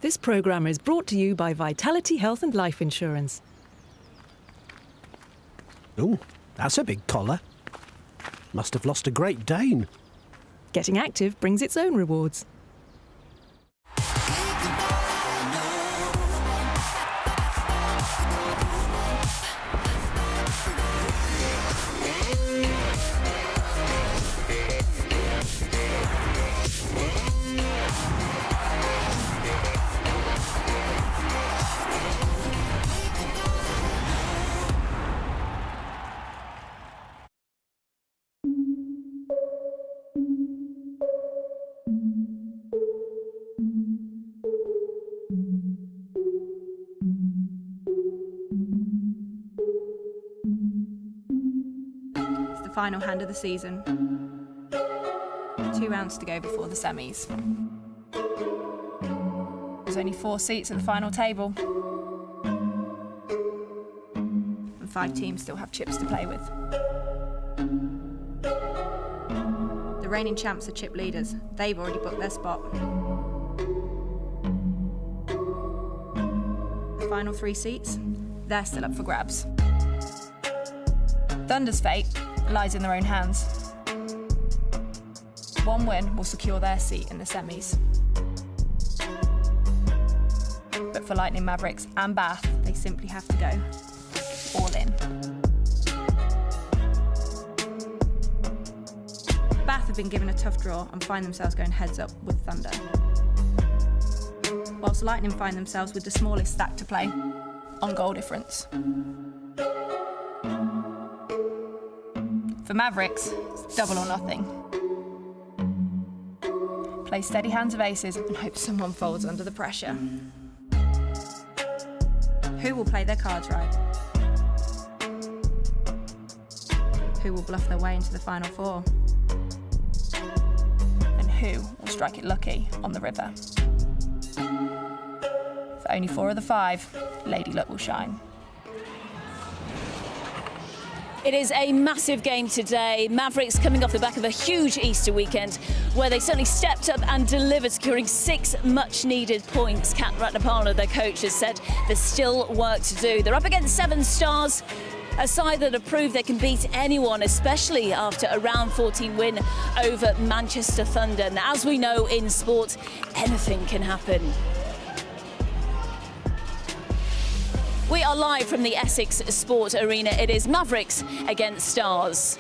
This programme is brought to you by Vitality Health and Life Insurance. Oh, that's a big collar. Must have lost a Great Dane. Getting active brings its own rewards. Final hand of the season. 2 rounds to go before the semis. There's only 4 seats at the final table. And 5 teams still have chips to play with. The reigning champs are chip leaders. They've already booked their spot. The final 3 seats, they're still up for grabs. Thunder's fate lies in their own hands. 1 win will secure their seat in the semis. But for Lightning Mavericks and Bath, they simply have to go all in. Bath have been given a tough draw and find themselves going heads up with Thunder. Whilst Lightning find themselves with the smallest stack to play on goal difference. For Mavericks, it's double or nothing. Play steady hands of aces and hope someone folds under the pressure. Who will play their cards right? Who will bluff their way into the final 4? And who will strike it lucky on the river? For only 4 of the 5, Lady Luck will shine. It is a massive game today. Mavericks coming off the back of a huge Easter weekend where they certainly stepped up and delivered, securing 6 much-needed points. Kat Ratnapala, their coach, has said there's still work to do. They're up against Severn Stars, a side that have proved they can beat anyone, especially after a round 14 win over Manchester Thunder. And as we know in sport, anything can happen. We are live from the Essex Sport Arena. It is Mavericks against Stars.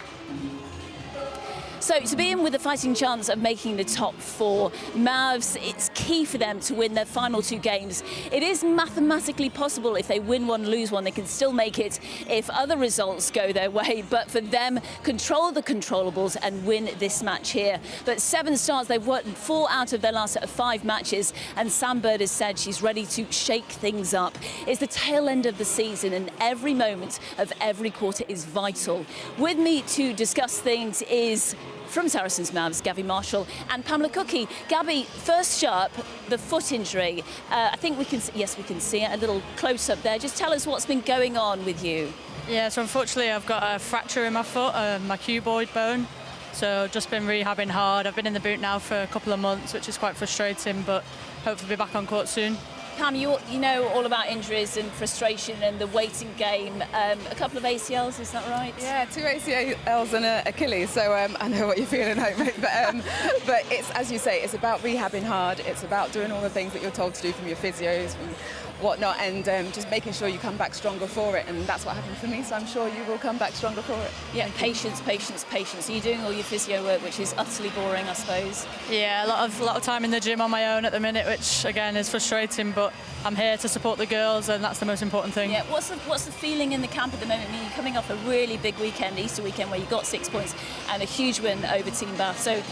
So to be in with a fighting chance of making the top 4, Mavs, it's key for them to win their final 2 games. It is mathematically possible if they win one, lose one, they can still make it if other results go their way. But for them, control the controllables and win this match here. But Severn Stars, they've won 4 out of their last 5 matches, and Sam Bird has said she's ready to shake things up. It's the tail end of the season and every moment of every quarter is vital. With me to discuss things is from Saracens Mavs, Gabby Marshall and Pamela Cookie. Gabby, first up, the foot injury. I think we can see it a little close up there. Just tell us what's been going on with you. Yeah, so unfortunately I've got a fracture in my foot, my cuboid bone. So just been rehabbing hard. I've been in the boot now for a couple of months, which is quite frustrating, but hopefully be back on court soon. Pam, you know all about injuries and frustration and the waiting game. A couple of ACLs, is that right? Yeah, 2 ACLs and an Achilles, so I know what you're feeling, mate. But it's, as you say, it's about rehabbing hard. It's about doing all the things that you're told to do from your physios and whatnot, and just making sure you come back stronger for it. And that's what happened for me, so I'm sure you will come back stronger for it. Yeah, patience, patience, patience. Are you doing all your physio work, which is utterly boring, I suppose? Yeah, a lot of time in the gym on my own at the minute, which again is frustrating, but I'm here to support the girls, and that's the most important thing. Yeah, what's the feeling in the camp at the moment? I mean, you're coming off a really big weekend, Easter weekend, where you got 6 points and a huge win over Team Bath. So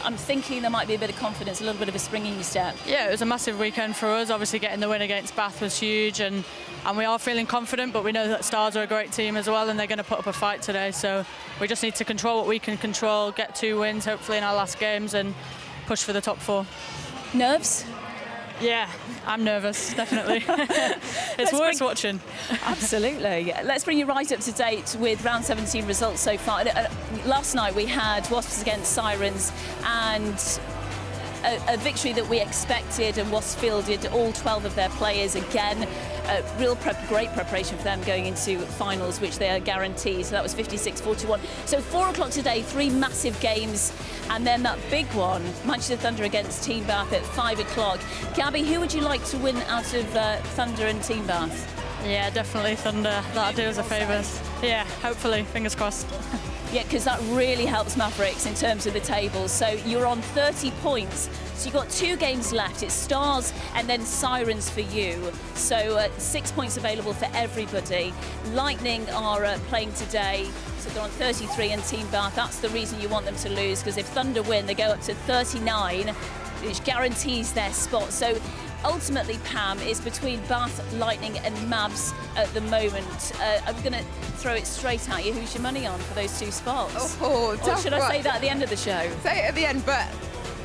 I'm thinking there might be a bit of confidence, a little bit of a spring in your step. Yeah, it was a massive weekend for us. Obviously, getting the win against Bath was huge, and we are feeling confident, but we know that Stars are a great team as well, and they're going to put up a fight today. So we just need to control what we can control, get 2 wins, hopefully, in our last games, and push for the top 4. Nerves? Yeah, I'm nervous, definitely. It's worth watching. Absolutely. Let's bring you right up to date with round 17 results so far. Last night we had Wasps against Sirens and a victory that we expected and was fielded, all 12 of their players again. Great preparation for them going into finals, which they are guaranteed. So that was 56-41. So 4 o'clock today, 3 massive games, and then that big one, Manchester Thunder against Team Bath at 5 o'clock. Gabby, who would you like to win out of Thunder and Team Bath? Yeah, definitely Thunder. That'll do us a favour. Yeah, hopefully, fingers crossed. Yeah, because that really helps Mavericks in terms of the table. So you're on 30 points. So you've got 2 games left. It's Stars and then Sirens for you. So 6 points available for everybody. Lightning are playing today. So they're on 33 and Team Bath. That's the reason you want them to lose, because if Thunder win, they go up to 39, which guarantees their spot. So ultimately, Pam, is between Bath, Lightning and Mavs at the moment. I'm going to throw it straight at you. Who's your money on for those 2 spots? Oh, or should I say that at the end of the show? Say it at the end, but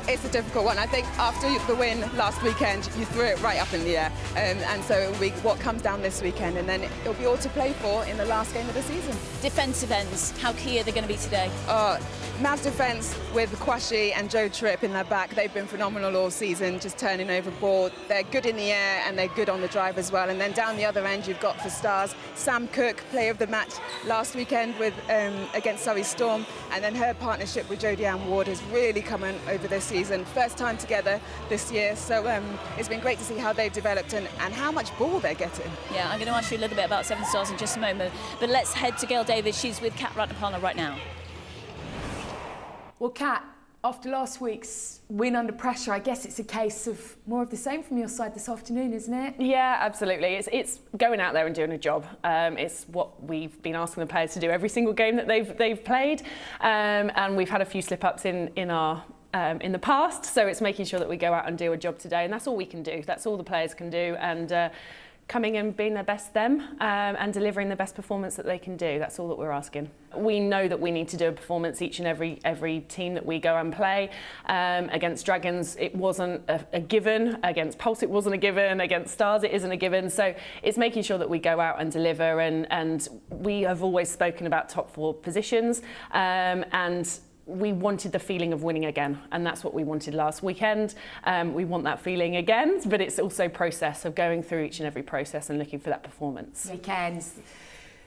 it's a difficult one. I think after the win last weekend, you threw it right up in the air. And so it'll be what comes down this weekend, and then it'll be all to play for in the last game of the season. Defensive ends, how key are they going to be today? Mavs defence with Kwashi and Joe Tripp in their back, they've been phenomenal all season, just turning over ball. They're good in the air and they're good on the drive as well. And then down the other end, you've got for Stars, Sam Cook, player of the match last weekend with against Surrey Storm. And then her partnership with Jodie Ward has really come in over this season. First time together this year. So it's been great to see how they've developed and how much ball they're getting. Yeah, I'm going to ask you a little bit about Severn Stars in just a moment. But let's head to Gail Davis. She's with Kat Ratnapala right now. Well, Kat, after last week's win under pressure, I guess it's a case of more of the same from your side this afternoon, isn't it? Yeah, absolutely. It's going out there and doing a job. It's what we've been asking the players to do every single game that they've played, and we've had a few slip-ups in the past, so it's making sure that we go out and do a job today, and that's all we can do. That's all the players can do, and coming and being their best them and delivering the best performance that they can do. That's all that we're asking. We know that we need to do a performance each and every team that we go and play. Against Dragons, it wasn't a given. Against Pulse, it wasn't a given. Against Stars, it isn't a given. So it's making sure that we go out and deliver. And we have always spoken about top 4 positions. And we wanted the feeling of winning again, and that's what we wanted last weekend. We want that feeling again, but it's also process of going through each and every process and looking for that performance. Weekends,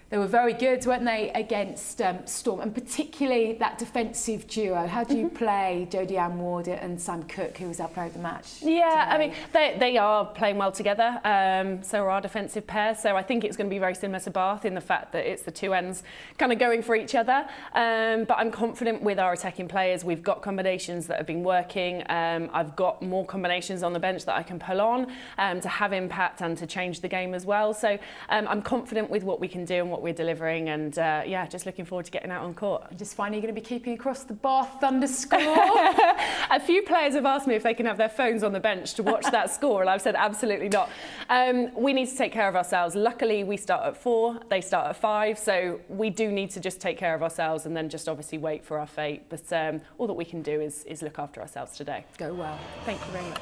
they were very good, weren't they, against Storm, and particularly that defensive duo. How do you play Jodie Ward and Sam Cook, who was our player of the match? Yeah, today? I mean, they are playing well together, so are our defensive pair. So I think it's going to be very similar to Bath in the fact that it's the 2 ends kind of going for each other. But I'm confident with our attacking players. We've got combinations that have been working. I've got more combinations on the bench that I can pull on to have impact and to change the game as well. So I'm confident with what we can do and what we're delivering, and yeah, just looking forward to getting out on court. You're just finally going to be keeping across the Bath Thunder score. A few players have asked me if they can have their phones on the bench to watch that score, and I've said absolutely not. We need to take care of ourselves. Luckily, we start at 4, they start at 5, so we do need to just take care of ourselves and then just obviously wait for our fate. But all that we can do is look after ourselves today. Go well. Thank you very much.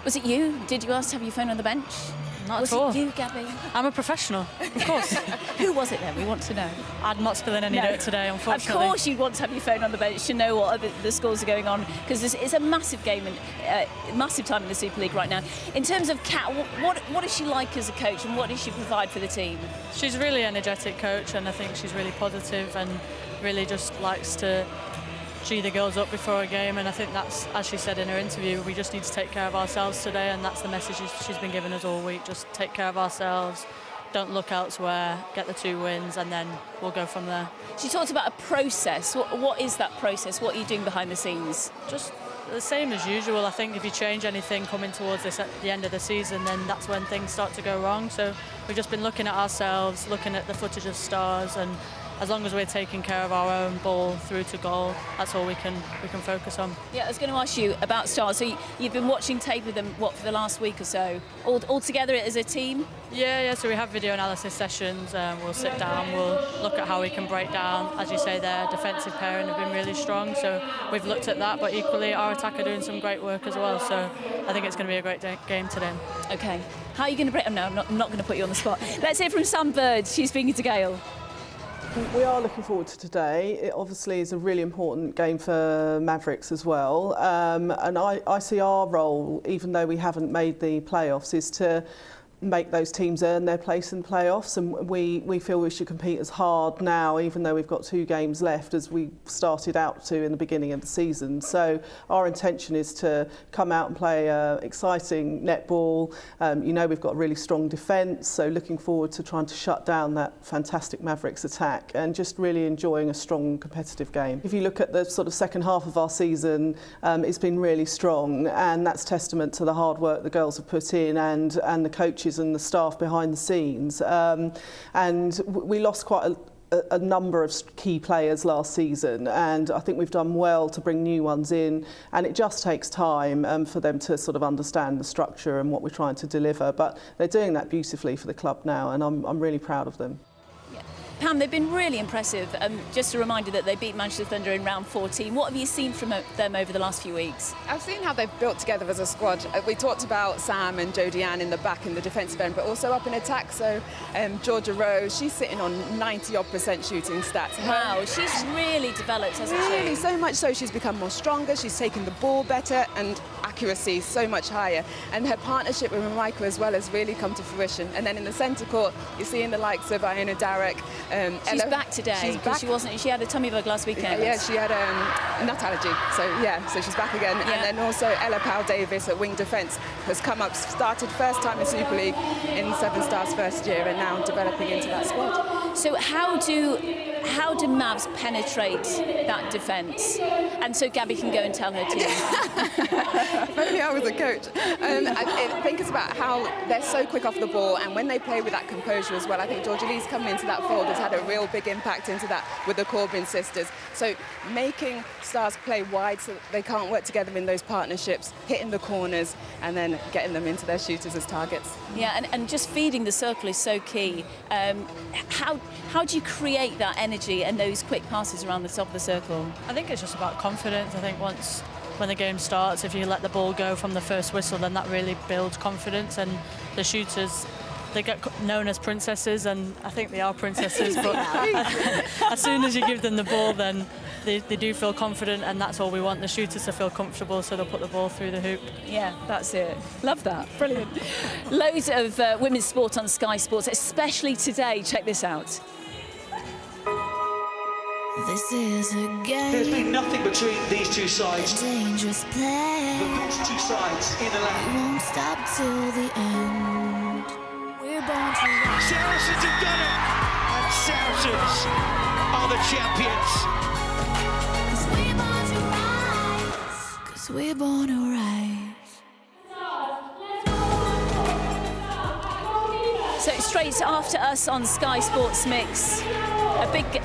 Was it you? Did you ask to have your phone on the bench? Not was at all. Was it you, Gabby? I'm a professional, of course. Who was it then? We want to know. I'm not spilling any dirt today, unfortunately. Of course you'd want to have your phone on the bench to know what the scores are going on, because it's a massive game and massive time in the Super League right now. In terms of Kat, what is she like as a coach, and what does she provide for the team? She's a really energetic coach, and I think she's really positive and really just likes to G the girls up before a game, and I think that's, as she said in her interview, we just need to take care of ourselves today, and that's the message she's been giving us all week. Just take care of ourselves, don't look elsewhere, get the 2 wins, and then we'll go from there. She talked about a process. What is that process? What are you doing behind the scenes? Just the same as usual. I think if you change anything coming towards this at the end of the season, then that's when things start to go wrong. So we've just been looking at ourselves, looking at the footage of Stars, and as long as we're taking care of our own ball through to goal, that's all we can focus on. Yeah, I was going to ask you about Stars. So you've been watching tape with them, what, for the last week or so? All together as a team? Yeah, so we have video analysis sessions. We'll sit down, we'll look at how we can break down. As you say, their defensive pairing have been really strong, so we've looked at that, but equally our attack are doing some great work as well, so I think it's going to be a great game today. OK. How are you going to break them? No, I'm not going to put you on the spot. Let's hear from Sam Bird. She's speaking to Gail. We are looking forward to today. It obviously is a really important game for Mavericks as well. And I see our role, even though we haven't made the playoffs, is to make those teams earn their place in playoffs, and we feel we should compete as hard now, even though we've got 2 games left, as we started out to in the beginning of the season. So our intention is to come out and play exciting netball. You know, we've got a really strong defence, so looking forward to trying to shut down that fantastic Mavericks attack and just really enjoying a strong competitive game. If you look at the sort of second half of our season, it's been really strong, and that's testament to the hard work the girls have put in and the coaches and the staff behind the scenes. And we lost quite a number of key players last season, and I think we've done well to bring new ones in, and it just takes time for them to sort of understand the structure and what we're trying to deliver, but they're doing that beautifully for the club now, and I'm really proud of them. Pam, they've been really impressive. Just a reminder that they beat Manchester Thunder in round 14. What have you seen from them over the last few weeks? I've seen how they've built together as a squad. We talked about Sam and Jodie Ann in the back in the defensive end, but also up in attack. So Georgia Rose, she's sitting on 90-odd% shooting stats. Wow, she's really developed, hasn't she? Really, so much so she's become more stronger, she's taken the ball better, and accuracy so much higher. And her partnership with Mamaika as well has really come to fruition. And then in the centre court, you're seeing the likes of Iona Darrick. She's back today. She's back. She had a tummy bug last weekend. Yeah, she had a nut allergy. So she's back again. Yeah. And then also Ella Powell-Davis at wing defence has come up, started first time in Super League in Severn Stars' first year, and now developing into that squad. So how do Mavs penetrate that defence? And so Gabby can go and tell her team. If only I was a coach. I think it's about how they're so quick off the ball, and when they play with that composure as well. I think Georgia Lee's coming into that fold has had a real big impact into that with the Corbin sisters. So making Stars play wide so that they can't work together in those partnerships, hitting the corners, and then getting them into their shooters as targets. Yeah, and just feeding the circle is so key. How do you create that energy and those quick passes around the top of the circle? I think it's just about confidence. I think when the game starts, if you let the ball go from the first whistle, then that really builds confidence, and the shooters, they get known as princesses, and I think they are princesses, but as soon as you give them the ball, then they do feel confident, and that's all we want, the shooters to feel comfortable, so they'll put the ball through the hoop. Yeah, that's it. Love that. Brilliant. Loads of women's sport on Sky Sports, especially today. Check this out. This is a game. There's been nothing between these two sides. A dangerous play. But those two sides in a lane. Won't stop till the end. We're born to rise. Saracens have done it, and Saracens are the champions. 'Cause we're born to rise. 'Cause we're born to rise. So straight after us on Sky Sports Mix, a big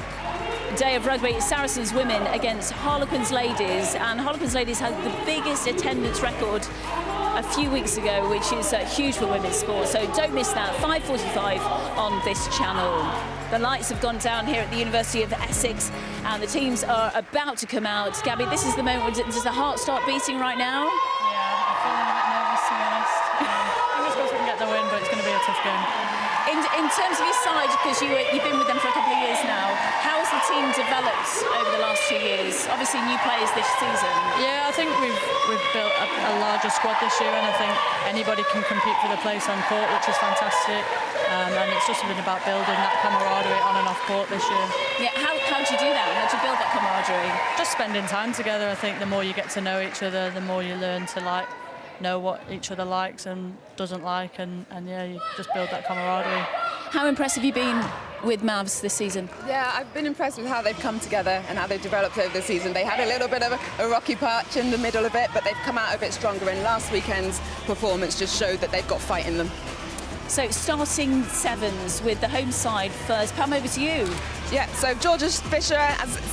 day of rugby. Saracens women against Harlequins ladies, and Harlequins ladies had the biggest attendance record a few weeks ago, which is huge for women's sport. So don't miss that, 5:45 on this channel. The lights have gone down here at the University of Essex, and the teams are about to come out. Gabby, this is the moment. Does the heart start beating right now? Yeah, I'm feeling a bit nervous, to be honest. Fingers crossed we can get the win, but it's going to be a tough game. In terms of your side, because you've been with them for a couple of years now, how has the team developed over the last 2 years? Obviously new players this season. Yeah, I think we've built a larger squad this year, and I think anybody can compete for the place on court, which is fantastic. And it's just been about building that camaraderie on and off court this year. Yeah, how do you do that? How do you build that camaraderie? Just spending time together. I think the more you get to know each other, the more you learn to know what each other likes and doesn't like, and yeah, you just build that camaraderie. How impressed have you been with Mavs this season? Yeah, I've been impressed with how they've come together and how they've developed over the season. They had a little bit of a rocky patch in the middle of it, but they've come out of it stronger, and last weekend's performance just showed that they've got fight in them. So starting sevens with the home side first. Pam, over to you. Yeah, so Georgia Fisher,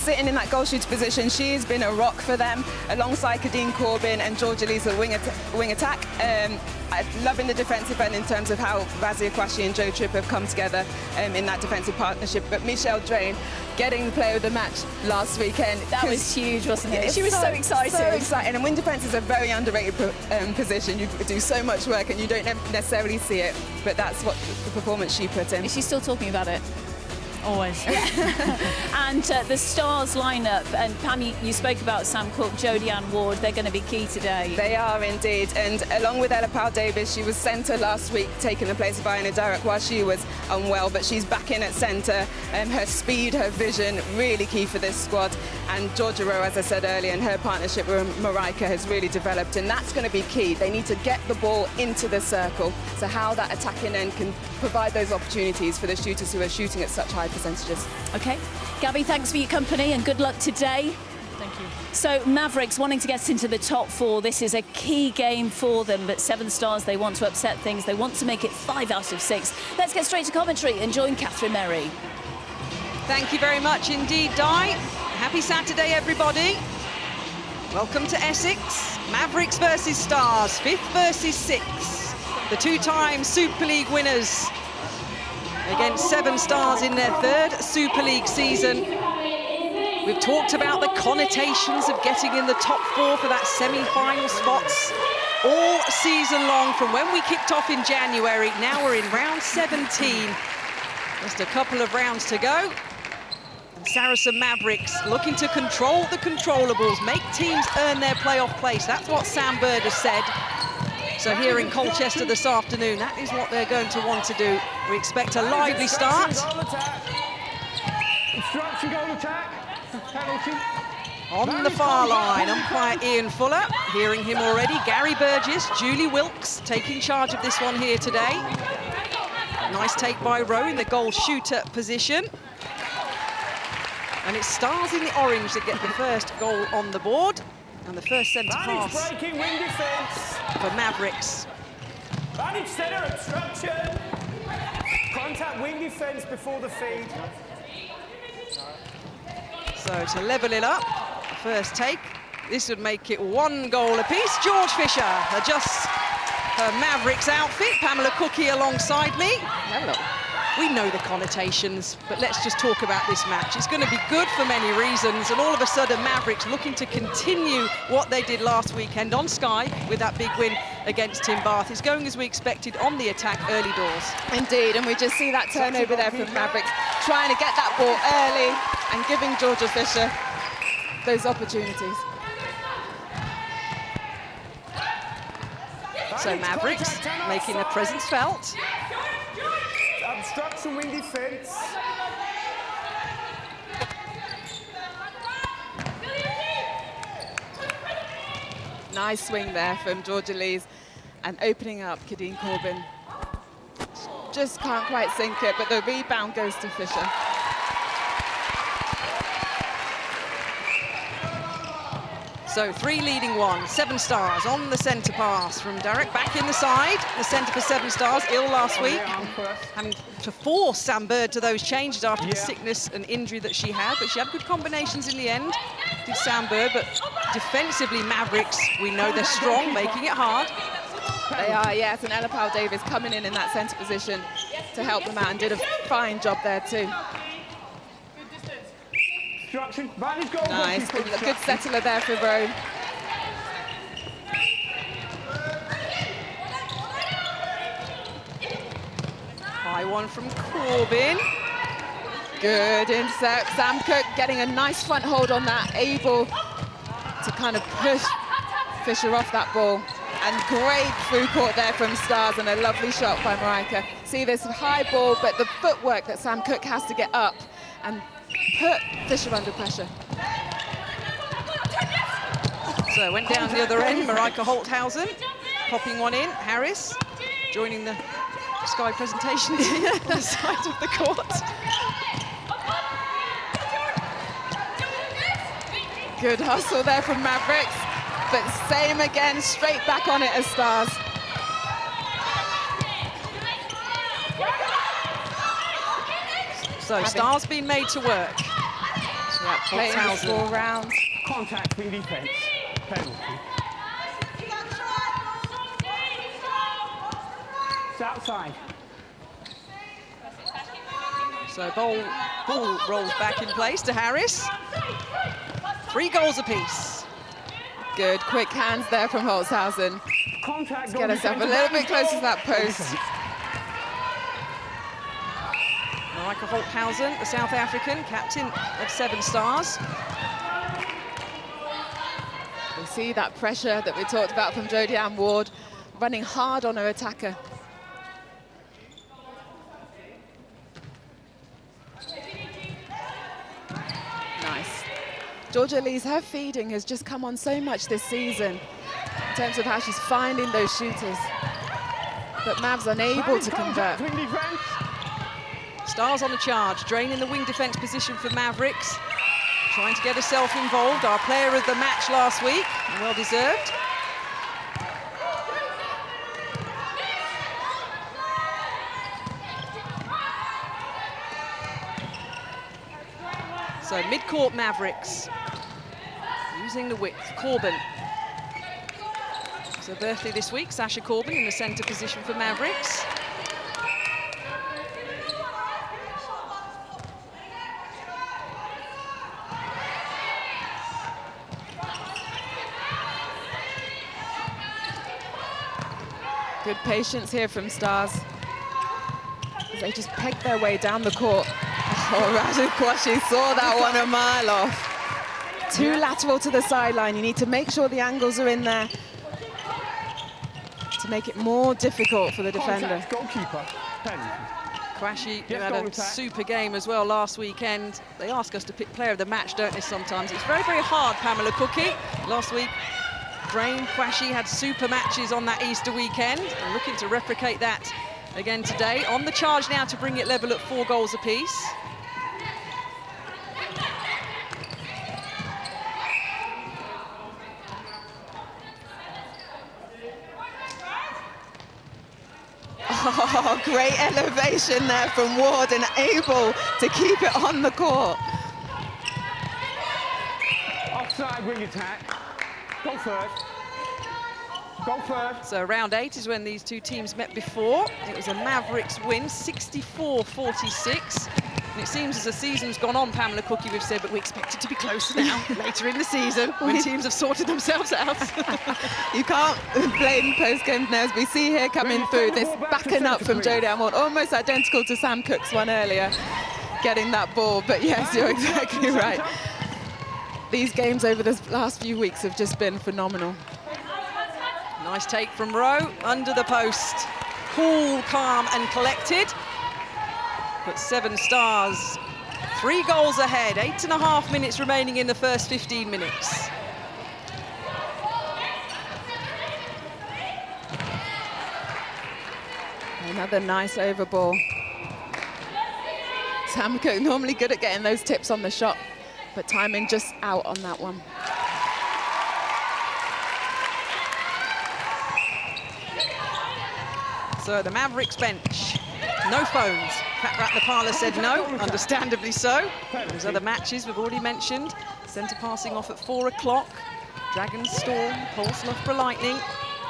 sitting in that goal shooter position, she's been a rock for them, alongside Kadeen Corbin and Georgia Lee's wing attack. I'm loving the defensive end in terms of how Razia Kwashi and Jo Tripp have come together in that defensive partnership. But Michelle Drain getting the player of the match last weekend. That was huge, wasn't it? Yeah, she was so excited. So exciting. And wing defence is a very underrated position. You do so much work and you don't necessarily see it, but that's what the performance she put in. Is she still talking about it? always. And the Stars lineup, and Pam, you spoke about Sam Cook, Jodie-Ann Ward, they're going to be key today. They are indeed, and along with Ella Powell-Davies, she was centre last week, taking the place of Iona Derrick while she was unwell, but she's back in at centre. Her speed, her vision, really key for this squad. And Georgia Rowe, as I said earlier, and her partnership with Marika has really developed, and that's going to be key. They need to get the ball into the circle, so how that attacking end can provide those opportunities for the shooters who are shooting at such high percentages. Okay, Gabby, thanks for your company and good luck today. Thank you. So Mavericks wanting to get into the top 4, this is a key game for them, but Severn Stars, they want to upset things, they want to make it 5 out of 6. Let's get straight to commentary and join Catherine Merry. Thank you very much indeed, Di. Happy Saturday, everybody. Welcome to Essex. Mavericks versus Stars, 5th versus 6th. The 2-time Super League winners against Severn Stars in their 3rd Super League season. We've talked about the connotations of getting in the top 4 for that semi-final spots all season long, from when we kicked off in January. Now we're in round 17. Just a couple of rounds to go. And Saracen Mavericks looking to control the controllables, make teams earn their playoff place. That's what Sam Bird has said. So here in Colchester this afternoon, that is what they're going to want to do. We expect a lively start. Instruction, goal attack. Penalty. On the far line, umpire Ian Fuller, hearing him already. Gary Burgess, Julie Wilkes taking charge of this one here today. Nice take by Rowe in the goal shooter position. And it's Stars in the orange that get the first goal on the board. And the first centre pass Breaking wing defence. for Mavericks. Managed centre obstruction. Contact wing defence before the feed. So to level it up, the first take, this would make it 1 goal apiece. George Fisher adjusts her Mavericks outfit. Pamela Cookie alongside me. Hello. We know the connotations, but let's just talk about this match. It's going to be good for many reasons, and all of a sudden Mavericks looking to continue what they did last weekend on Sky with that big win against Tim Bath. It's going as we expected on the attack early doors. Indeed, and we just see that turnover there from Mavericks, trying to get that ball early and giving Georgia Fisher those opportunities. So Mavericks making their presence felt. Obstruction wing defence. Nice swing there from Georgia Lees and opening up Kadeen Corbin. Just can't quite sink it, but the rebound goes to Fisher. So 3 leading 1, Severn Stars on the centre pass from Derrick, back in the side. The centre for Severn Stars, ill last week, having to force Sam Bird to those changes after the sickness and injury that she had, but she had good combinations in the end, did Sam Bird, but defensively Mavericks, we know they're strong, making it hard. They are, yes, and Ella Powell-Davies coming in that centre position to help them out and did a fine job there too. Nice, a good settler there for Rowe. High one from Corbin. Good intercept. Sam Cook getting a nice front hold on that, able to kind of push Fisher off that ball. And great through court there from Stars and a lovely shot by Marika. See this high ball, but the footwork that Sam Cook has to get up and put Fisher under pressure. So went down the other end, Marika Holthausen popping one in. Harris joining the Sky presentation team on the side of the court. Good hustle there from Mavericks, but same again, straight back on it as Stars. So Stars being made to work. Yeah, playing this ball round. Contact wing defence. Penalty. It's outside. So ball rolls back in place to Harris. 3 goals apiece. Good, quick hands there from Holzhausen. Contact. Get herself a little bit closer to that post. Marika Holthausen, the South African, captain of Severn Stars. We see that pressure that we talked about from Jodie-Ann Ward, running hard on her attacker. Nice. Georgia Lee's, her feeding has just come on so much this season in terms of how she's finding those shooters. But Mavs unable to convert. Stars on the charge, draining the wing defence position for Mavericks. Trying to get herself involved. Our player of the match last week, well deserved. So mid-court Mavericks, using the width. Corbin. It's her birthday this week, Sasha Corbin in the centre position for Mavericks. Good patience here from Stars. They just peg their way down the court. Oh, Rajat Kwashi saw that one a mile off. Too lateral to the sideline. You need to make sure the angles are in there to make it more difficult for the defender. Goalkeeper. Kwashi, who had a super game as well last weekend. They ask us to pick player of the match, don't they, sometimes? It's very, very hard, Pamela Cookie. Last week, Brain Kwashi had super matches on that Easter weekend. And looking to replicate that again today. On the charge now to bring it level at 4 goals apiece. Oh, great elevation there from Ward and able to keep it on the court. Offside wing attack. Go first. Go first. So round 8 is when these two teams met before. It was a Mavericks win, 64-46. And it seems as the season's gone on, Pamela Cookie, we've said, but we expect it to be closer now, later in the season, when teams have sorted themselves out. You can't blame post-game nerves. We see here coming through this backing up from Jodie-Ann Ward, almost identical to Sam Cook's one earlier, getting that ball. But yes, you're exactly right. These games over the last few weeks have just been phenomenal. Nice take from Rowe, under the post. Cool, calm and collected. But Severn Stars, 3 goals ahead, 8.5 minutes remaining in the first 15 minutes. Another nice over ball. Sam Cook normally good at getting those tips on the shot, but timing just out on that one. So the Mavericks bench, no phones. Pat Ratnapala said no, understandably so. Those other matches we've already mentioned. Centre passing off at 4 o'clock. Dragons Storm, Pulse Loughborough Lightning.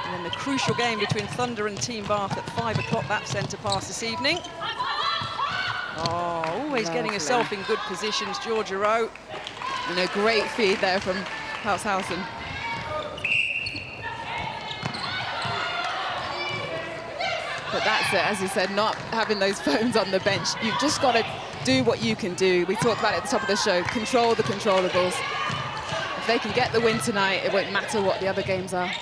And then the crucial game between Thunder and Team Bath at 5 o'clock, that centre pass this evening. Oh, always getting herself in good positions, Georgia Rowe. And a great feed there from Holthausen. But that's it, as you said, not having those phones on the bench. You've just got to do what you can do. We talked about it at the top of the show, control the controllables. If they can get the win tonight, it won't matter what the other games are.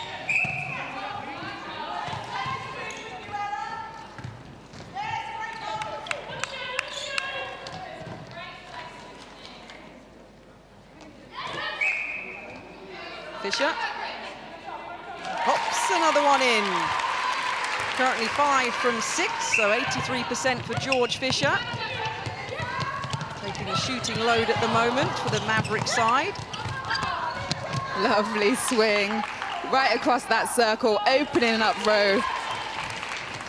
Fisher. Hops another one in. Currently 5 from 6, so 83% for George Fisher. Taking a shooting load at the moment for the Maverick side. Lovely swing, right across that circle, opening up Rowe.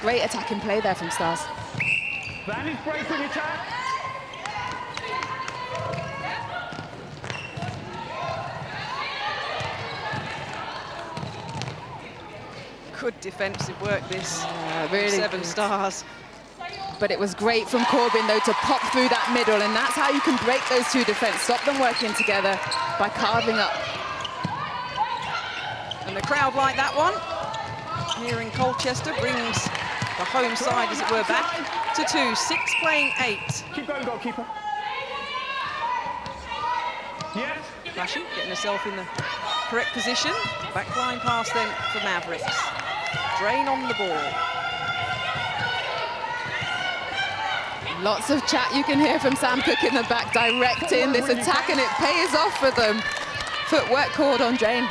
Great attacking play there from Stars. Vantage breaking attack. Good defensive work this, really Severn good. Stars. But it was great from Corbin, though, to pop through that middle, and that's how you can break those two defense, stop them working together by carving up. And the crowd like that one. Here in Colchester brings the home side, as it were, back. to 2, 6 playing 8. Keep going, goalkeeper. Yes. Crashing, getting herself in the correct position. Backline pass then for Mavericks. Drain on the ball. Lots of chat you can hear from Sam Cook in the back, directing this attack, and it pays off for them. Footwork called on Jane.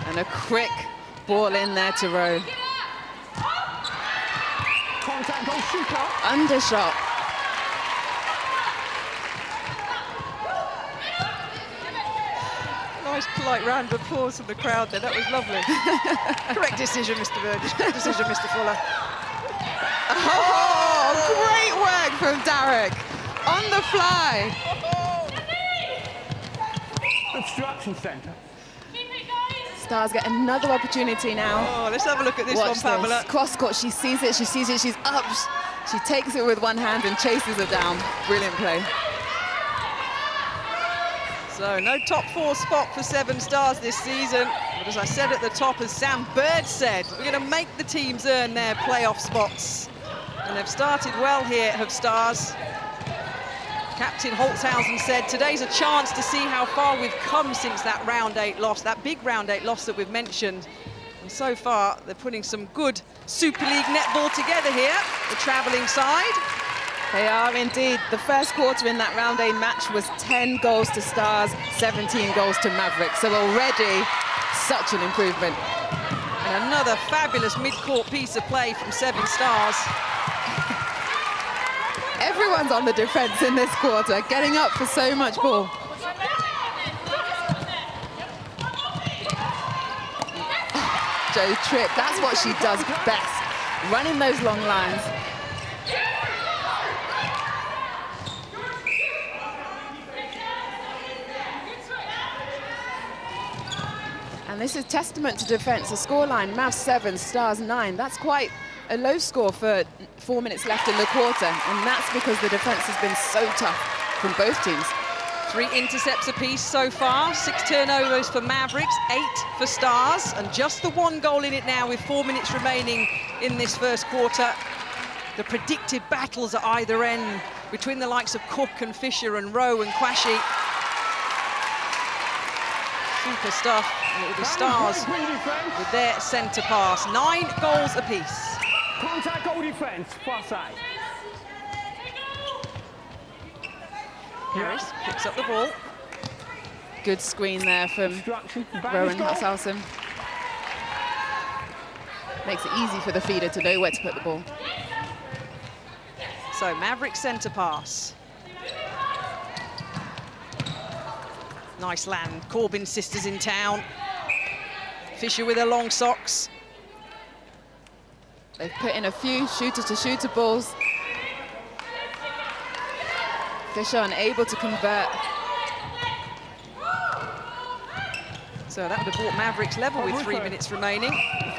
And a quick ball in there to Rowe. Contact goal, shooter. Undershot. Nice polite round of applause from the crowd there. That was lovely. Correct decision, Mr. Burgess. Correct decision, Mr. Fuller. Oh, great work from Derek. On the fly. Obstruction centre. Stars get another opportunity now. Oh, let's have a look at this one, Pamela. Cross court, she sees it, she's up. She takes it with one hand and chases it down. Brilliant play. So no top 4 spot for Severn Stars this season. But as I said at the top, as Sam Bird said, we're going to make the teams earn their playoff spots. And they've started well here, have Stars. Captain Holtzhausen said, today's a chance to see how far we've come since that round 8 loss, that big round 8 loss that we've mentioned. And so far, they're putting some good Super League netball together here, the travelling side. They are indeed. The first quarter in that round 8 match was 10 goals to Stars, 17 goals to Mavericks. So already, such an improvement. And another fabulous mid-court piece of play from Severn Stars. Everyone's on the defence in this quarter, getting up for so much ball. Jo Tripp, that's what she does best, running those long lines. And this is testament to defence. The scoreline, Mavs 7, Stars 9. That's quite a low score for 4 minutes left in the quarter, and that's because the defence has been so tough from both teams. 3 intercepts apiece so far, 6 turnovers for Mavericks, 8 for Stars, and just the 1 goal in it now with 4 minutes remaining in this first quarter. The predicted battles at either end between the likes of Cook and Fisher and Rowe and Quashie. Super stuff, and it will be Stars with their centre pass. 9 goals apiece. Contact goal defence, plus 8. Harris picks up the ball. Good screen there from Rowan Holtzhausen. Makes it easy for the feeder to know where to put the ball. So Maverick centre pass. Nice land. Corbyn sisters in town. Fisher with her long socks. They've put in a few shooter-to-shooter balls. Fisher unable to convert. So that would have brought Mavericks level with 3 minutes remaining.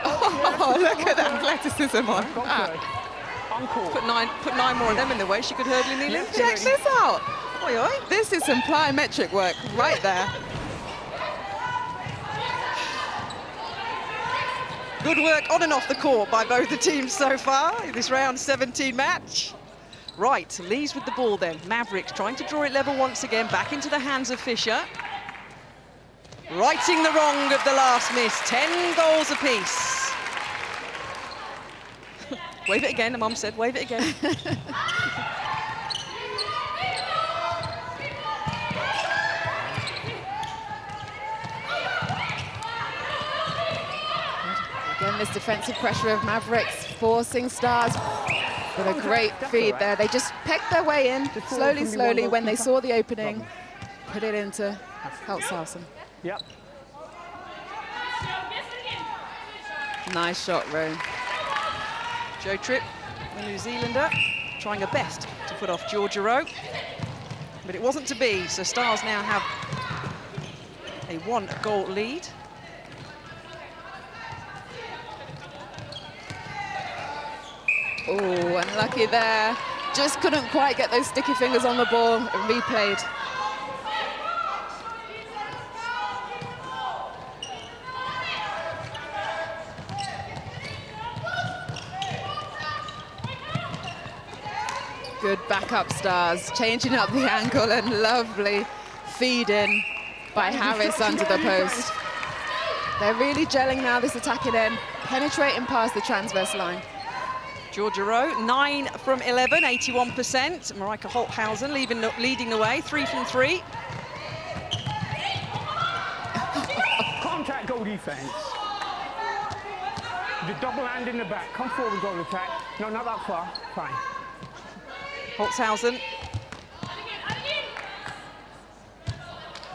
Oh, look at that athleticism on. Put nine more of them in the way, she could hurdle in the Olympics. Check this out. Oi, oi. This is some plyometric work right there. Good work on and off the court by both the teams so far in this round 17 match. Right, Lees with the ball then. Mavericks trying to draw it level once again, back into the hands of Fisher. Righting the wrong of the last miss, 10 goals apiece. Wave it again, the mum said, wave it again. Again, this defensive pressure of Mavericks forcing Stars with a great feed there. They just pecked their way in slowly when they saw the opening, put it into Holtzhausen. Yep. Nice shot, Rowan. Jo Tripp, the New Zealander, trying her best to put off Georgia Rowe. But it wasn't to be, so Stars now have a 1-goal lead. Oh, unlucky there. Just couldn't quite get those sticky fingers on the ball. Replayed. Good backup Stars, changing up the angle, and lovely feed in by Harris under the post. They're really gelling now, this attacking end, penetrating past the transverse line. Georgia Rowe, 9 from 11, 81%. Marika Holthausen leading the way, 3 from 3. Contact goal defense. The double hand in the back. Come forward, goal attack. No, not that far. Fine. Holthausen.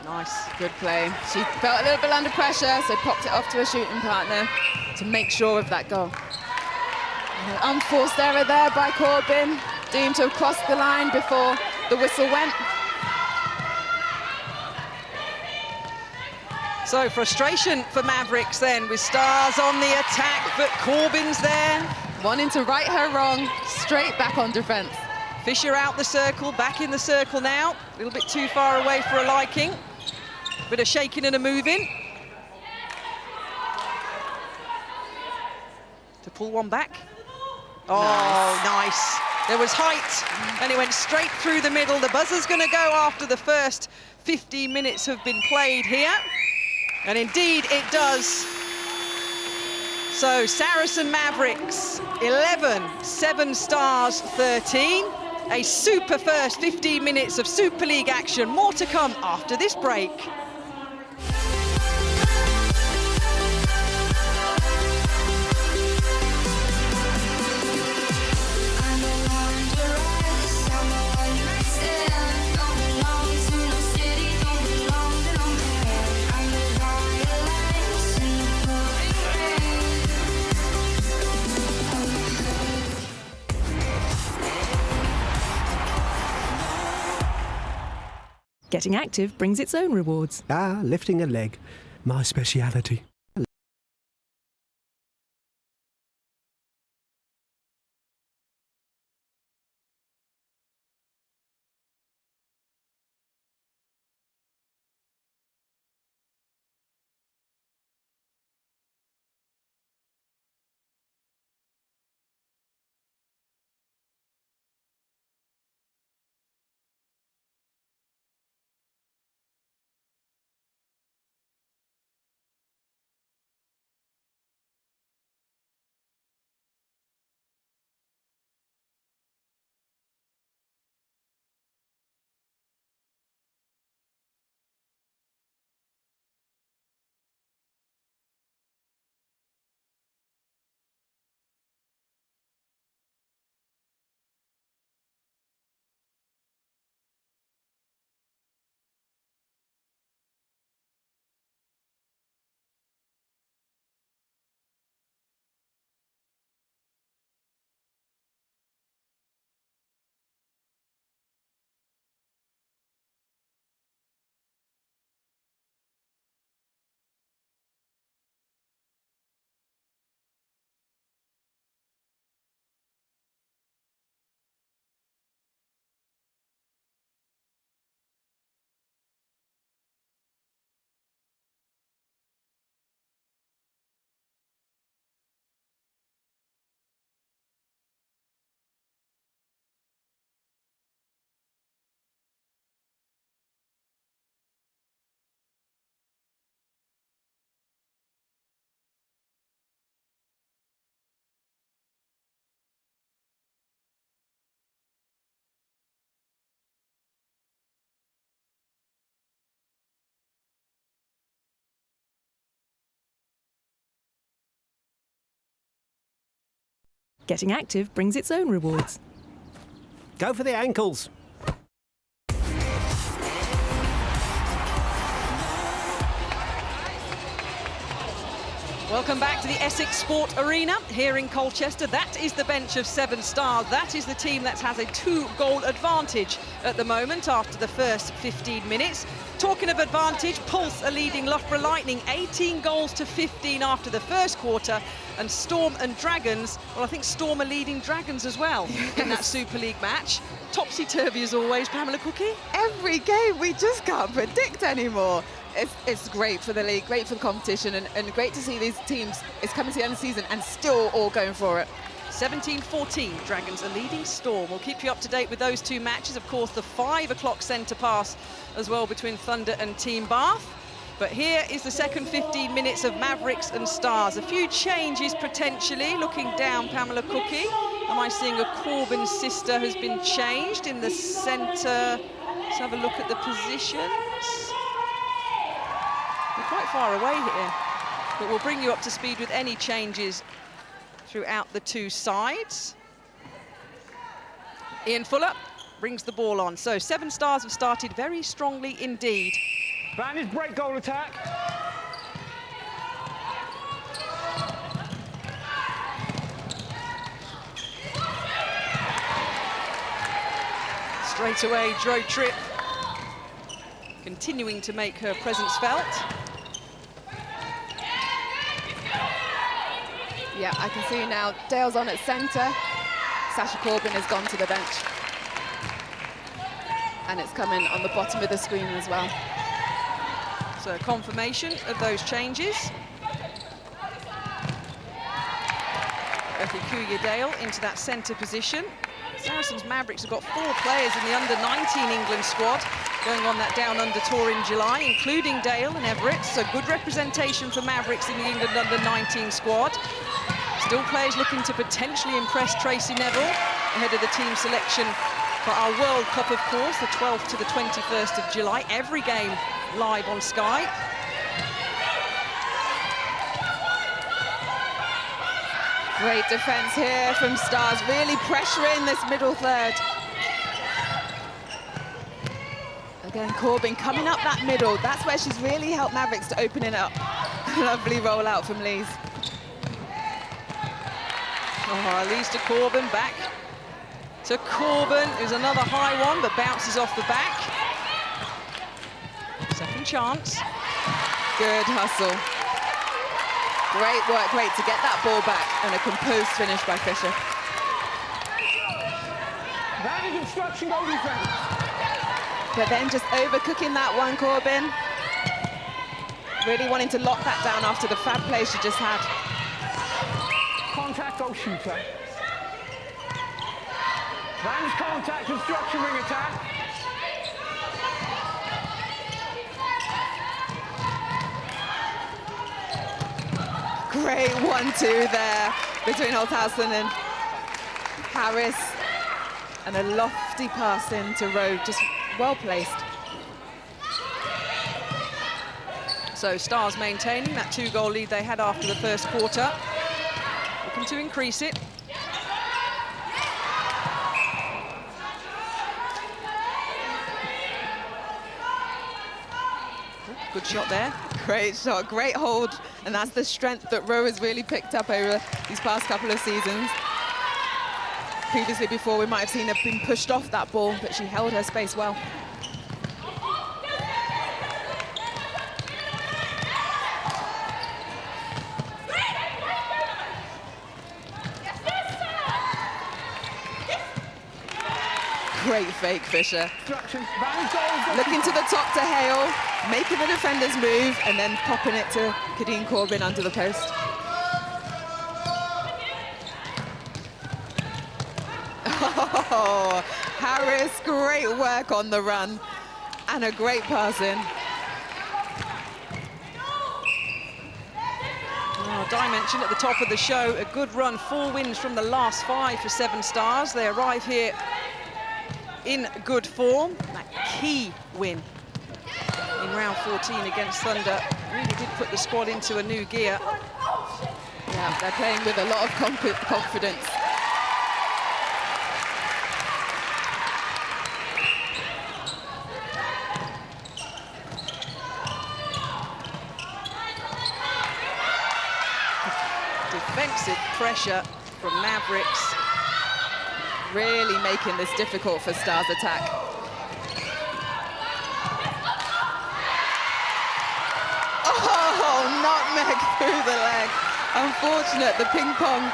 Nice, good play. She felt a little bit under pressure, so popped it off to her shooting partner to make sure of that goal. An unforced error there by Corbin, deemed to have crossed the line before the whistle went. So frustration for Mavericks then, with Stars on the attack, but Corbin's there. Wanting to right her wrong, straight back on defence. Fisher out the circle, back in the circle now. A little bit too far away for a liking. Bit of shaking and a moving. To pull one back. Oh, nice. There was height, and it went straight through the middle. The buzzer's going to go after the first 15 minutes have been played here. And indeed, it does. So, Saracen Mavericks, 11, 7 Stars, 13. A super first 15 minutes of Super League action. More to come after this break. Getting active brings its own rewards. Ah, lifting a leg. My speciality. Getting active brings its own rewards. Go for the ankles. Welcome back to the Essex Sport Arena here in Colchester. That is the bench of 7 Stars. That is the team that has a 2-goal advantage at the moment after the first 15 minutes. Talking of advantage, Pulse are leading Loughborough Lightning 18 goals to 15 after the first quarter. And Storm and Dragons, well, I think Storm are leading Dragons as well in that Super League match. Topsy-turvy as always, Pamela Cookie. Every game we just can't predict anymore. It's great for the league, great for the competition, and great to see these teams, it's coming to the end of the season and still all going for it. 17-14, Dragons are leading Storm. We'll keep you up to date with those two matches. Of course, the 5 o'clock centre pass as well between Thunder and Team Bath. But here is the second 15 minutes of Mavericks and Stars. A few changes potentially. Looking down, Pamela Cookie. Am I seeing a Corbin sister has been changed in the centre? Let's have a look at the positions. We're quite far away here, but we'll bring you up to speed with any changes throughout the two sides. Ian Fuller brings the ball on. So 7 Stars have started very strongly indeed. Van's break goal attack. Straight away, Dro Tripp continuing to make her presence felt. Yeah, I can see now Dale's on at centre. Sasha Corbin has gone to the bench. And it's coming on the bottom of the screen as well. So confirmation of those changes. Bethy Coulier-Dale into that centre position. Saracens Mavericks have got 4 players in the under-19 England squad going on that down-under tour in July, including Dale and Everett. So good representation for Mavericks in the England under-19 squad. Still players looking to potentially impress Tracy Neville ahead of the team selection for our World Cup, of course, the 12th to the 21st of July. Every game live on Sky. Great defence here from Stars, really pressuring this middle third. Again, Corbin coming up that middle. That's where she's really helped Mavericks to open it up. Lovely roll out from Lees. Oh, Lees to Corbin, back to Corbin. There's another high one, but bounces off the back. Second chance. Good hustle. Great work, great to get that ball back, and a composed finish by Fisher. That is obstruction goal defense. But then just overcooking that one, Corbin. Really wanting to lock that down after the fab play she just had. Contact goal shooter. Van's contact obstruction ring attack. Great 1-2 there between Holthausen and Harris. And a lofty pass in to Rowe, just well placed. So Stars maintaining that 2-goal lead they had after the first quarter. Looking to increase it. Good shot there. Great shot, great hold. And that's the strength that Rowe has really picked up over these past couple of seasons. Previously, before, we might have seen her been pushed off that ball, but she held her space well. Great fake, Fisher. Looking to the top to Hale, making the defenders move, and then popping it to Kadeen Corbin under the post. Oh, Harris, great work on the run, and a great pass in. Oh, Di mentioned at the top of the show, a good run, 4 wins from the last 5 for 7 Stars. They arrive here in good form. That key win in round 14 against Thunder really did put the squad into a new gear. Yeah, they're playing with a lot of confidence. Defensive pressure from Mavericks. Really making this difficult for Stars' attack. Oh, nutmeg through the leg. Unfortunate, the ping pong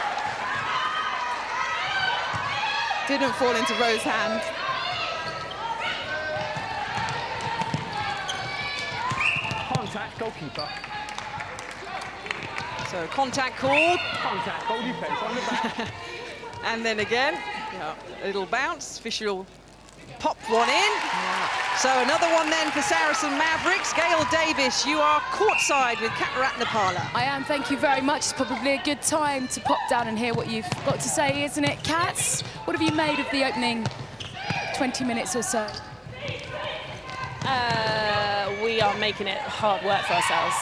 didn't fall into Rowe's hand. Contact goalkeeper. So contact called. Contact goal defense on the back. And then again, a little bounce. Fisher will pop one in. So another one then for Saracens Mavericks. Gail Davis, you are courtside with Kat Ratnapala. I am, thank you very much. It's probably a good time to pop down and hear what you've got to say, isn't it, Kat? What have you made of the opening 20 minutes or so? We are making it hard work for ourselves,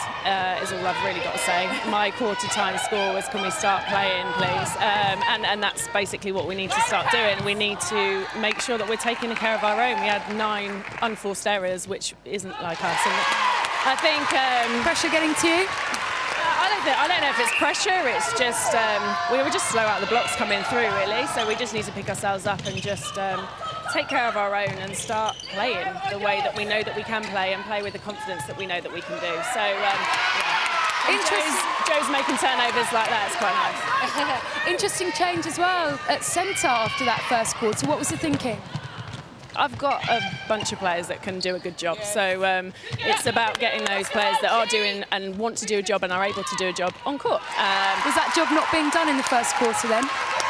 is all I've really got to say. My quarter time score was, can we start playing, please? And that's basically what we need to start doing. We need to make sure that we're taking care of our own. We had 9 unforced errors, which isn't like us. And I think... pressure getting to you? I don't know if it's pressure, it's just, we were just slow out of the blocks coming through, really. So we just need to pick ourselves up and just take care of our own and start playing the way that we know that we can play and play with the confidence that we know that we can do. So, Joe's making turnovers like that, it's quite nice. Interesting change as well at centre after that first quarter. What was the thinking? I've got a bunch of players that can do a good job, so it's about getting those players that are doing and want to do a job and are able to do a job on court. Was that job not being done in the first quarter then?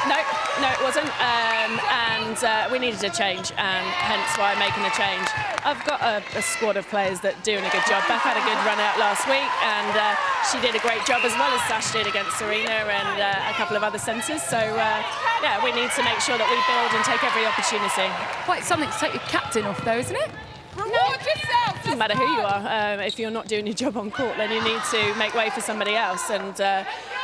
No, it wasn't, and we needed a change, and hence why I'm making a change. I've got a squad of players that are doing a good job. Beth had a good run out last week, and she did a great job, as well as Sash did against Serena and a couple of other centres. So, yeah, we need to make sure that we build and take every opportunity. Quite something to take your captain off, though, isn't it? Reward yourself! Doesn't matter who you are. If you're not doing your job on court, then you need to make way for somebody else. And,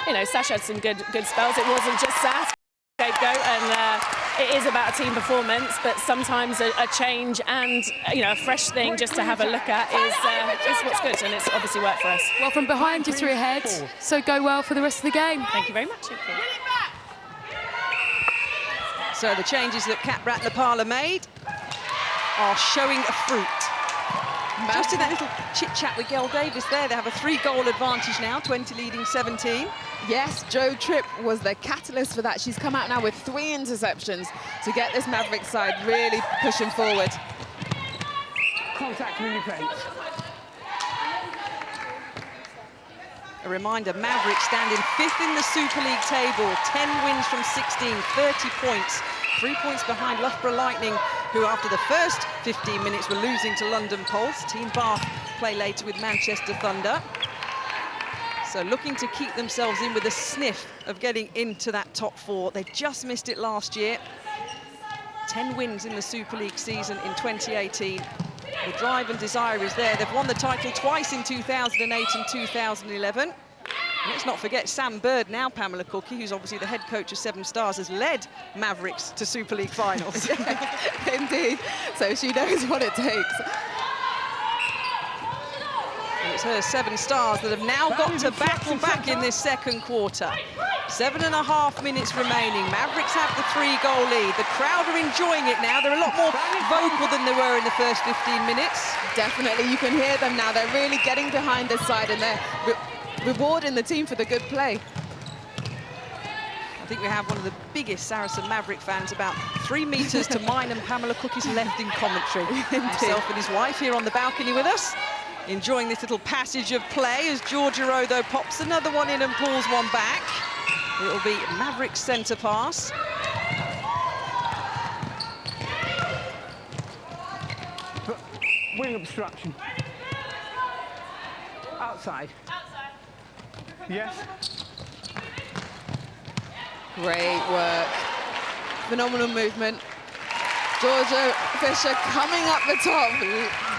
you know, Sash had some good spells. It wasn't just Sash. Scapegoat, and it is about a team performance, but sometimes a change and, you know, a fresh thing just to have a look at is what's good, and it's obviously worked for us. Well, from behind, you're 3 ahead, so go well for the rest of the game. Thank you very much. Thank you. So the changes that Kat Ratnapala made are showing a fruit. Just in that little chit-chat with Gail Davis there, they have a 3-goal advantage now, 20 leading 17. Yes, Jo Tripp was the catalyst for that. She's come out now with 3 interceptions to get this Mavericks side really pushing forward. Contact mini defense. A reminder, Mavericks standing 5th in the Super League table, 10 wins from 16, 30 points. 3 points behind Loughborough Lightning, who after the first 15 minutes were losing to London Pulse. Team Bath play later with Manchester Thunder. So looking to keep themselves in with a sniff of getting into that top 4. They just missed it last year. 10 wins in the Super League season in 2018. The drive and desire is there. They've won the title twice in 2008 and 2011. Let's not forget Sam Bird, now Pamela Cookie, who's obviously the head coach of 7 Stars, has led Mavericks to Super League finals. Indeed, so she knows what it takes. And it's her 7 Stars that have now got to battle back in this second quarter. 7.5 minutes remaining. Mavericks have the 3-goal lead. The crowd are enjoying it now. They're a lot more vocal than they were in the first 15 minutes. Definitely, you can hear them now. They're really getting behind this side, and they're rewarding the team for the good play. I think we have one of the biggest Saracen Maverick fans, about 3 metres to mine and Pamela Cookie's left in commentary. Himself and his wife here on the balcony with us, enjoying this little passage of play as Georgia Rowe, though, pops another one in and pulls one back. It'll be Mavericks centre pass. Wing obstruction. Outside. Yes. Great work. Phenomenal movement. Georgia Fisher coming up the top,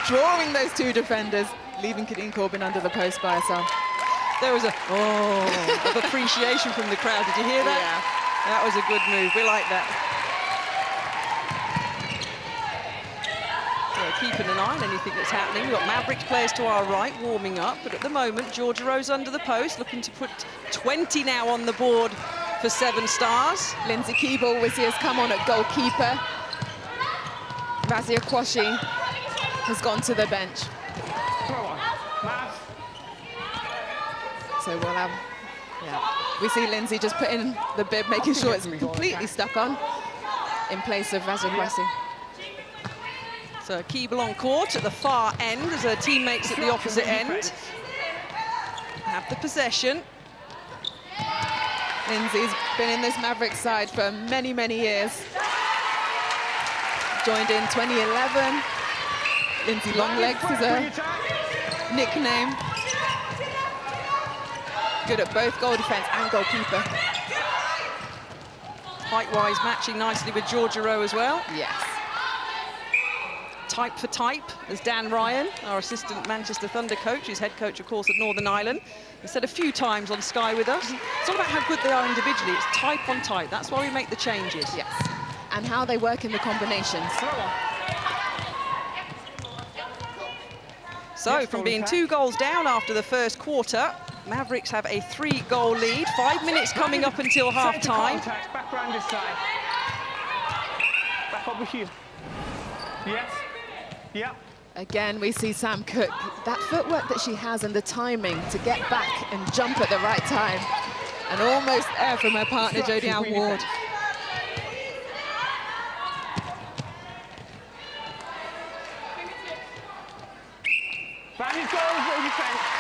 drawing those 2 defenders, leaving Kadeen Corbin under the post by herself. There was a of appreciation from the crowd. Did you hear that? Yeah. That was a good move. We like that. Keeping an eye on anything that's happening. We've got Mavericks players to our right warming up, but at the moment Georgia Rowe's under the post, looking to put 20 now on the board for 7 Stars. Lindsay Keeble has come on at goalkeeper. Razia Kwashi has gone to the bench. So we'll have, we see Lindsay just putting the bib, making sure it's completely stuck on in place of Razia Kwashi. So Keeble on court at the far end as her teammates at the opposite end have the possession. Lindsay's been in this Mavericks side for many, many years. Joined in 2011. Lindsay Longlegs is a nickname. Good at both goal defence and goalkeeper. Height-wise matching nicely with Georgia Rowe as well. Yes. Type for type, as Dan Ryan, our assistant Manchester Thunder coach, who's head coach, of course, at Northern Ireland, has said a few times on Sky with us. It's all about how good they are individually. It's type on type. That's why we make the changes. Yes. And how they work in the combinations. So, from being 2 goals down after the first quarter, Mavericks have a 3-goal lead. 5 minutes coming up until half-time. Back round this side. Back up with you. Yes. Yeah. Again, we see Sam Cook, that footwork that she has and the timing to get back and jump at the right time. And almost there from her partner, Jodie Ann Ward.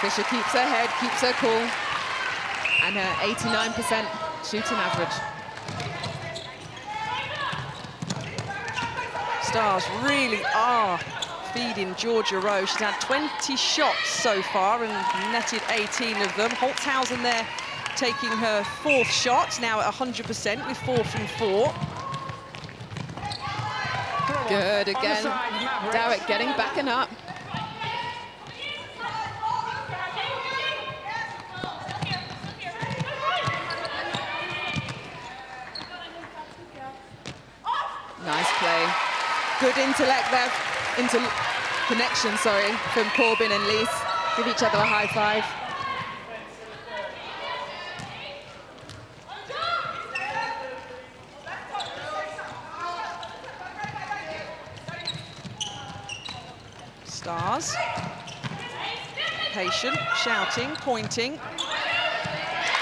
Fisher keeps her head, keeps her cool. And her 89% shooting average. Stars really are feeding Georgia Rowe. She's had 20 shots so far and netted 18 of them. Holtzhausen there taking her 4th shot, now at 100% with 4 from 4. Good again. Darrick getting back and up. Nice play. Good intellect there, connection, sorry, from Corbin and Lees. Give each other a high five. Stars. Patient, shouting, pointing.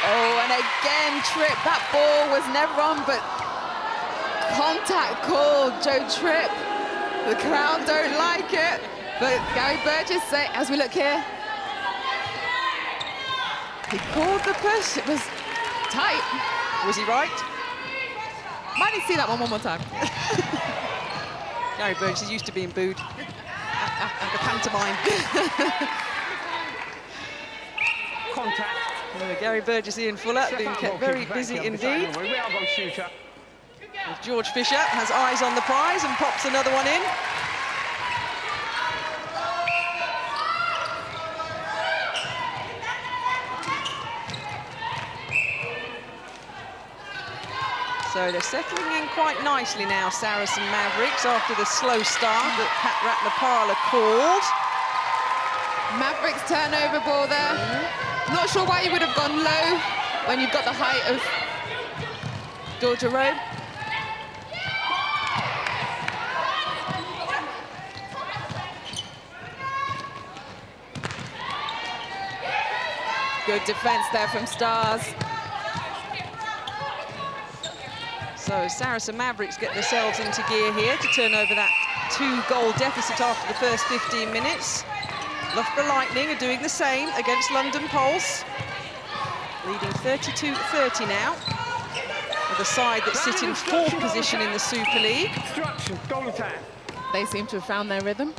Oh, and again, Tripp. That ball was never on, but contact call, Joe Tripp. The crowd don't like it, but Gary Burgess say, as we look here, he called the push. It was tight. Was he right? Might need to see that one more time. Gary Burgess is used to being booed. Like a pantomime. Contact. Gary Burgess, Ian Fuller, being kept very busy indeed. We are going shooter. George Fisher has eyes on the prize and pops another one in. So they're settling in quite nicely now, Saracen Mavericks, after the slow start that Pat Ratnapala called. Mavericks turnover ball there. Not sure why you would have gone low when you've got the height of Georgia Rowe. Good defense there from Stars. So Saracen Mavericks get themselves into gear here to turn over that 2-goal deficit after the first 15 minutes. Loughborough Lightning are doing the same against London Pulse, leading 32-30 now, with a side that sit in 4th position in the Super League. They seem to have found their rhythm.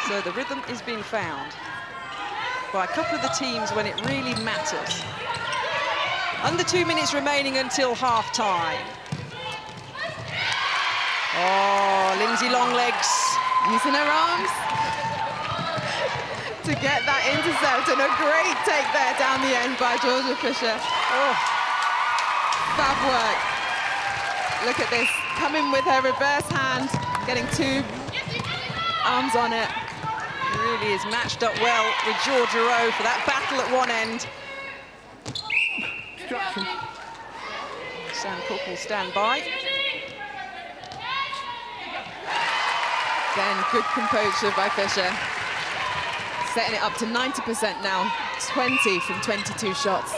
So the rhythm is being found by a couple of the teams when it really matters. Under 2 minutes remaining until half-time. Oh, Lindsay Longlegs. Using her arms to get that intercept, and a great take there down the end by Georgia Fisher. Oh, fab work. Look at this, coming with her reverse hand, getting 2 arms on it. Really is matched up well with Georgia Rowe for that battle at one end. Sam Cook will stand by. Again, good composure by Fisher. Setting it up to 90% now. 20 from 22 shots.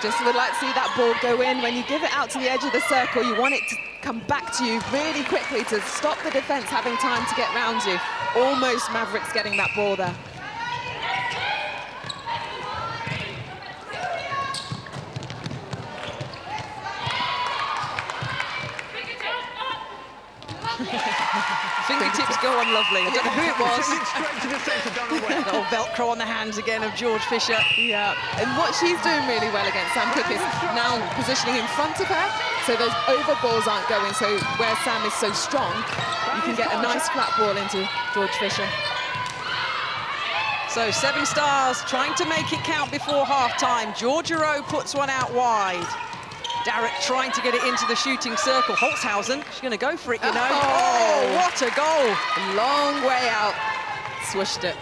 Just would like to see that ball go in. When you give it out to the edge of the circle, you want it to come back to you really quickly to stop the defence having time to get round you. Almost Mavericks getting that ball there. Fingertips go on lovely. I don't know who it was. Little Velcro on the hands again of George Fisher. Yeah, and what she's doing really well against Sam Cook is now positioning in front of her, so those over balls aren't going, so where Sam is so strong, you can get a nice flat ball into George Fisher. So Seven Stars trying to make it count before half-time. Georgia Rowe puts one out wide. Darrett trying to get it into the shooting circle. Holtzhausen, she's going to go for it, you know. Oh, what a goal. Long way out. Swished it.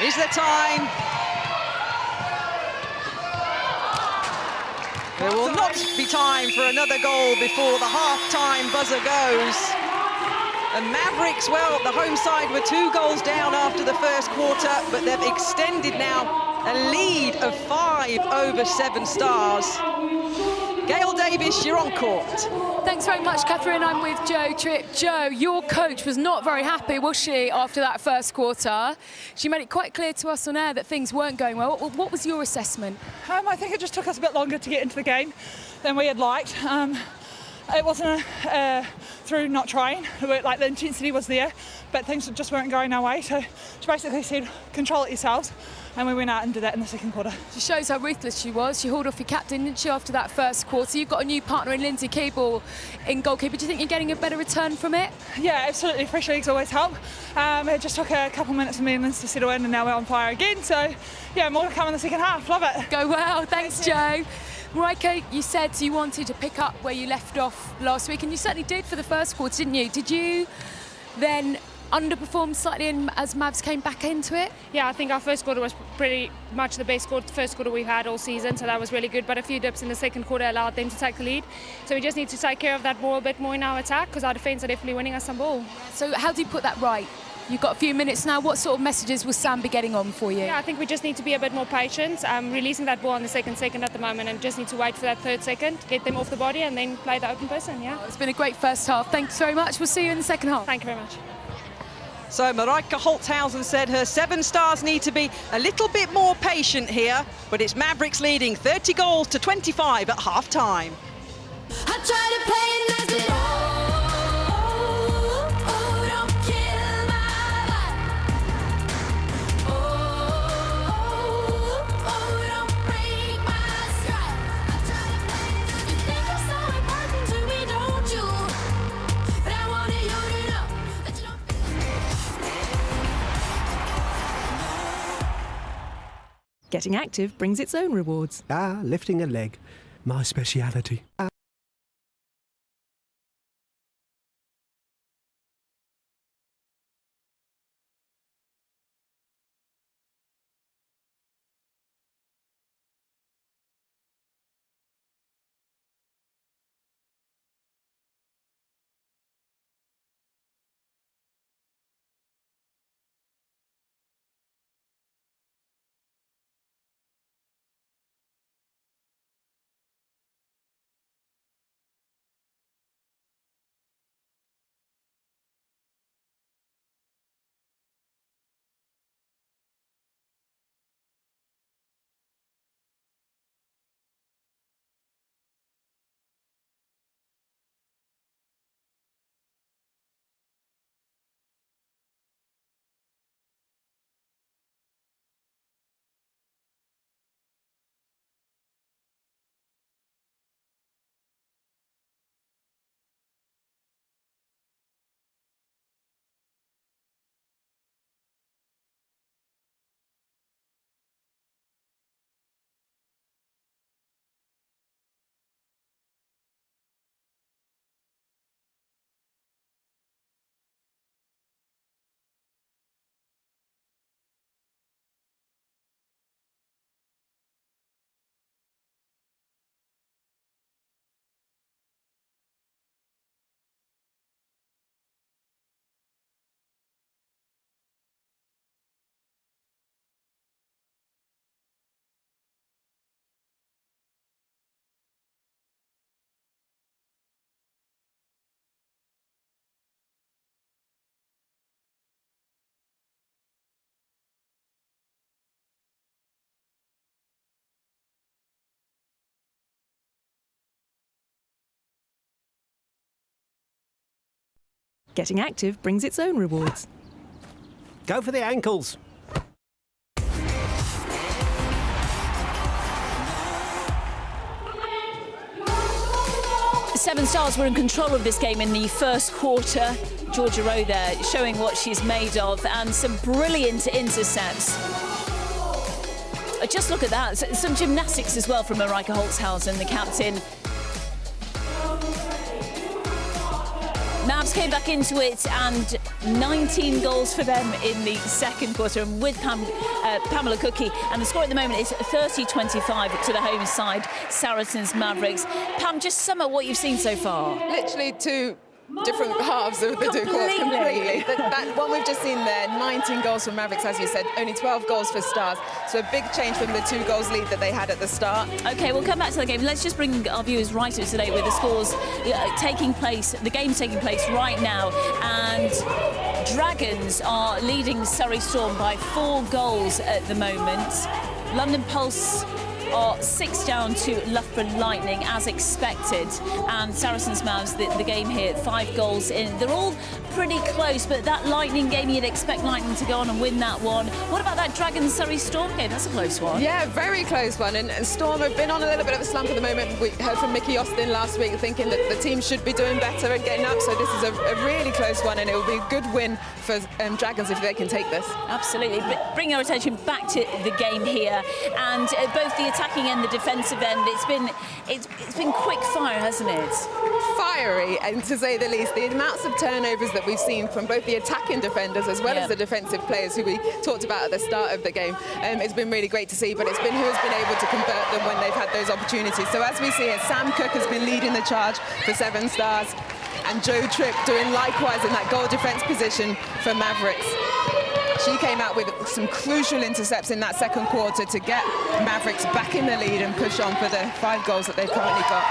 Is there time? There will not be time for another goal before the half-time buzzer goes. The Mavericks, well, the home side were 2 goals down after the first quarter, but they've extended now a lead of 5 over Seven Stars. Gail Davis, you're on court. Thanks very much, Catherine. I'm with Jo Tripp. Jo, your coach was not very happy, was she, after that first quarter? She made it quite clear to us on air that things weren't going well. What was your assessment? I think it just took us a bit longer to get into the game than we had liked. It wasn't through not trying, like the intensity was there, but things just weren't going our way. So she basically said, control it yourselves. And we went out and did that in the second quarter. She shows how ruthless she was. She hauled off your captain, didn't she, after that first quarter? You've got a new partner in Lindsay Keeble in goalkeeper. Do you think you're getting a better return from it? Yeah, absolutely. Fresh legs always help. It just took a couple minutes for me and Lindsay to settle in, and now we're on fire again. So, yeah, more to come in the second half. Love it. Go well. Thanks, Jo. Marika, you said you wanted to pick up where you left off last week, and you certainly did for the first quarter, didn't you? Did you then underperformed slightly as Mavs came back into it? Yeah, I think our first quarter was pretty much the best first quarter we've had all season, so that was really good, but a few dips in the second quarter allowed them to take the lead. So we just need to take care of that ball a bit more in our attack, because our defence are definitely winning us some ball. So how do you put that right? You've got a few minutes now. What sort of messages will Sam be getting on for you? Yeah, I think we just need to be a bit more patient, releasing that ball on the second at the moment, and just need to wait for that third second, get them off the body, and then play the open person, yeah. It's been a great first half. Thanks very much. We'll see you in the second half. Thank you very much. So Marika Holtzhausen said her Seven Stars need to be a little bit more patient here, but it's Mavericks leading 30 goals to 25 at half-time. I try to play it nice, but don't kill my vibe. Don't break my stride. I try to play it nice. You think you're so important to me, don't you? But I wanted you to know that you don't. Getting active brings its own rewards. Lifting a leg. My speciality. Getting active brings its own rewards. Go for the ankles. Seven Stars were in control of this game in the first quarter. Georgia Rowe there showing what she's made of, and some brilliant intercepts. Just look at that. Some gymnastics as well from Marika Holzhausen, the captain. Mavs came back into it, and 19 goals for them in the second quarter, and with Pamela Cookie. And the score at the moment is 30-25 to the home side, Saracens Mavericks. Pam, just sum up what you've seen so far. Literally two different halves of the two quarters completely. That one we've just seen there, 19 goals from Mavericks, as you said, only 12 goals for Stars. So a big change from the 2 goals lead that they had at the start. OK, we'll come back to the game. Let's just bring our viewers right up to date with the scores taking place, the game's taking place right now. And Dragons are leading Surrey Storm by 4 goals at the moment. London Pulse are 6 down to Loughborough Lightning as expected, and Saracens Mavs, the game here, 5 goals in. They're all pretty close, but that Lightning game, you'd expect Lightning to go on and win that one. What about that Dragons Surrey Storm game? That's a close one. Yeah, very close one, and Storm have been on a little bit of a slump at the moment. We heard from Mickey Austin last week thinking that the team should be doing better and getting up, so this is a really close one, and it will be a good win for Dragons if they can take this. Absolutely. But bring our attention back to the game here, and both the attacking and the defensive end, it's been quick fire, hasn't it? Fiery, and to say the least. The amounts of turnovers that we've seen from both the attacking defenders as well as the defensive players who we talked about at the start of the game, it's been really great to see, but it's been who has been able to convert them when they've had those opportunities. So as we see it, Sam Cook has been leading the charge for Seven Stars, and Jo Tripp doing likewise in that goal defence position for Mavericks. She came out with some crucial intercepts in that second quarter to get Mavericks back in the lead and push on for the 5 goals that they've currently got.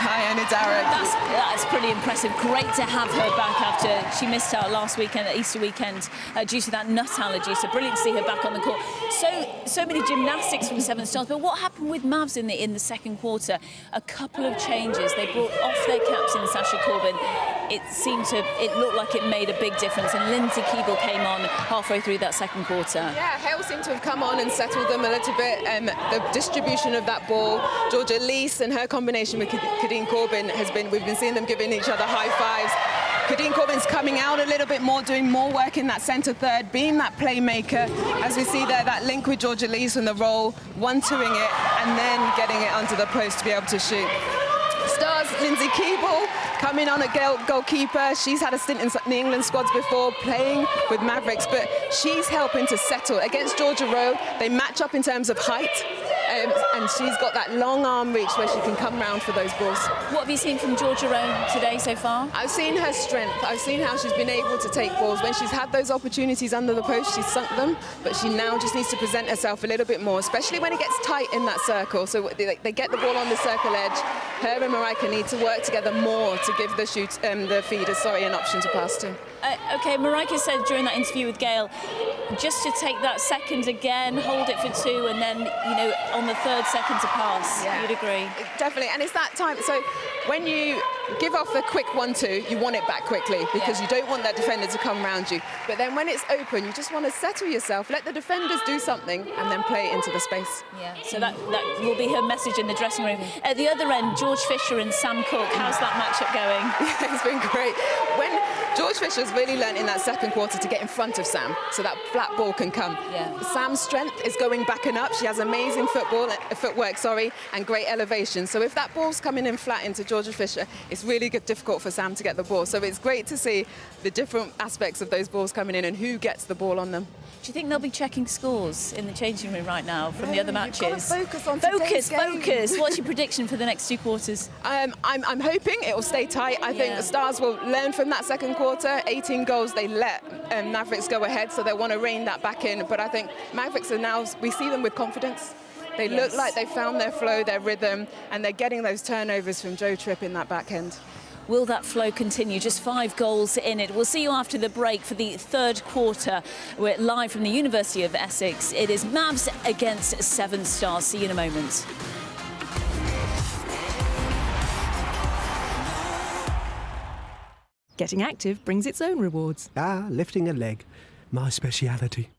Hi, Anna Darragh. That's pretty impressive. Great to have her back after she missed out last weekend, at Easter weekend, due to that nut allergy. So brilliant to see her back on the court. So many gymnastics from Seven Stars. But what happened with Mavs in the second quarter? A couple of changes. They brought off their captain, Sasha Corbin. It looked like it made a big difference. And Lindsay Keeble came on halfway through that second quarter. Yeah, Hale seemed to have come on and settled them a little bit. The distribution of that ball, Georgia Lease and her combination with Kadeen Corbin we've been seeing them giving each other high fives. Kadeen Corbin's coming out a little bit more, doing more work in that centre third, being that playmaker. As we see there, that link with Georgia Lease from the roll, 1-2ing it, and then getting it onto the post to be able to shoot. Stars, Lindsay Keeble coming on at goalkeeper. She's had a stint in the England squads before, playing with Mavericks, but she's helping to settle. Against Georgia Rowe, they match up in terms of height, and she's got that long arm reach where she can come round for those balls. What have you seen from Georgia Rowe today so far? I've seen her strength. I've seen how she's been able to take balls. When she's had those opportunities under the post, she's sunk them, but she now just needs to present herself a little bit more, especially when it gets tight in that circle. So they get the ball on the circle edge. Her and Marika need to work together more to give the feeders an option to pass to. OK, Marika said during that interview with Gail, just to take that second again, hold it for 2, and then, on the 3rd second to pass. Yeah. You'd agree? Definitely, and it's that time. So when you give off the quick 1-2, you want it back quickly because you don't want that defender to come around you. But then when it's open, you just want to settle yourself, let the defenders do something, and then play it into the space. Yeah, so that will be her message in the dressing room. At the other end, George Fisher and Sam Cook, how's that matchup going? Yeah, it's been great. When George Fisher's really learned in that second quarter to get in front of Sam, so that flat ball can come. Yeah. Sam's strength is going back and up. She has amazing footwork, and great elevation. So if that ball's coming in flat into Georgia Fisher, it's really difficult for Sam to get the ball. So it's great to see the different aspects of those balls coming in and who gets the ball on them. Do you think they'll be checking scores in the changing room right now from the other matches? Focus on today's game. Focus. What's your prediction for the next 2 quarters? I'm hoping it will stay tight. I think the Stars will learn from that second quarter. 18 goals, they let Mavericks go ahead, so they want to rein that back in. But I think Mavericks are now, we see them with confidence. They look like they found their flow, their rhythm, and they're getting those turnovers from Jo Tripp in that back end. Will that flow continue? Just 5 goals in it. We'll see you after the break for the 3rd quarter. We're live from the University of Essex. It is Mavs against Seven Stars. See you in a moment. Getting active brings its own rewards. Ah, lifting a leg. My speciality.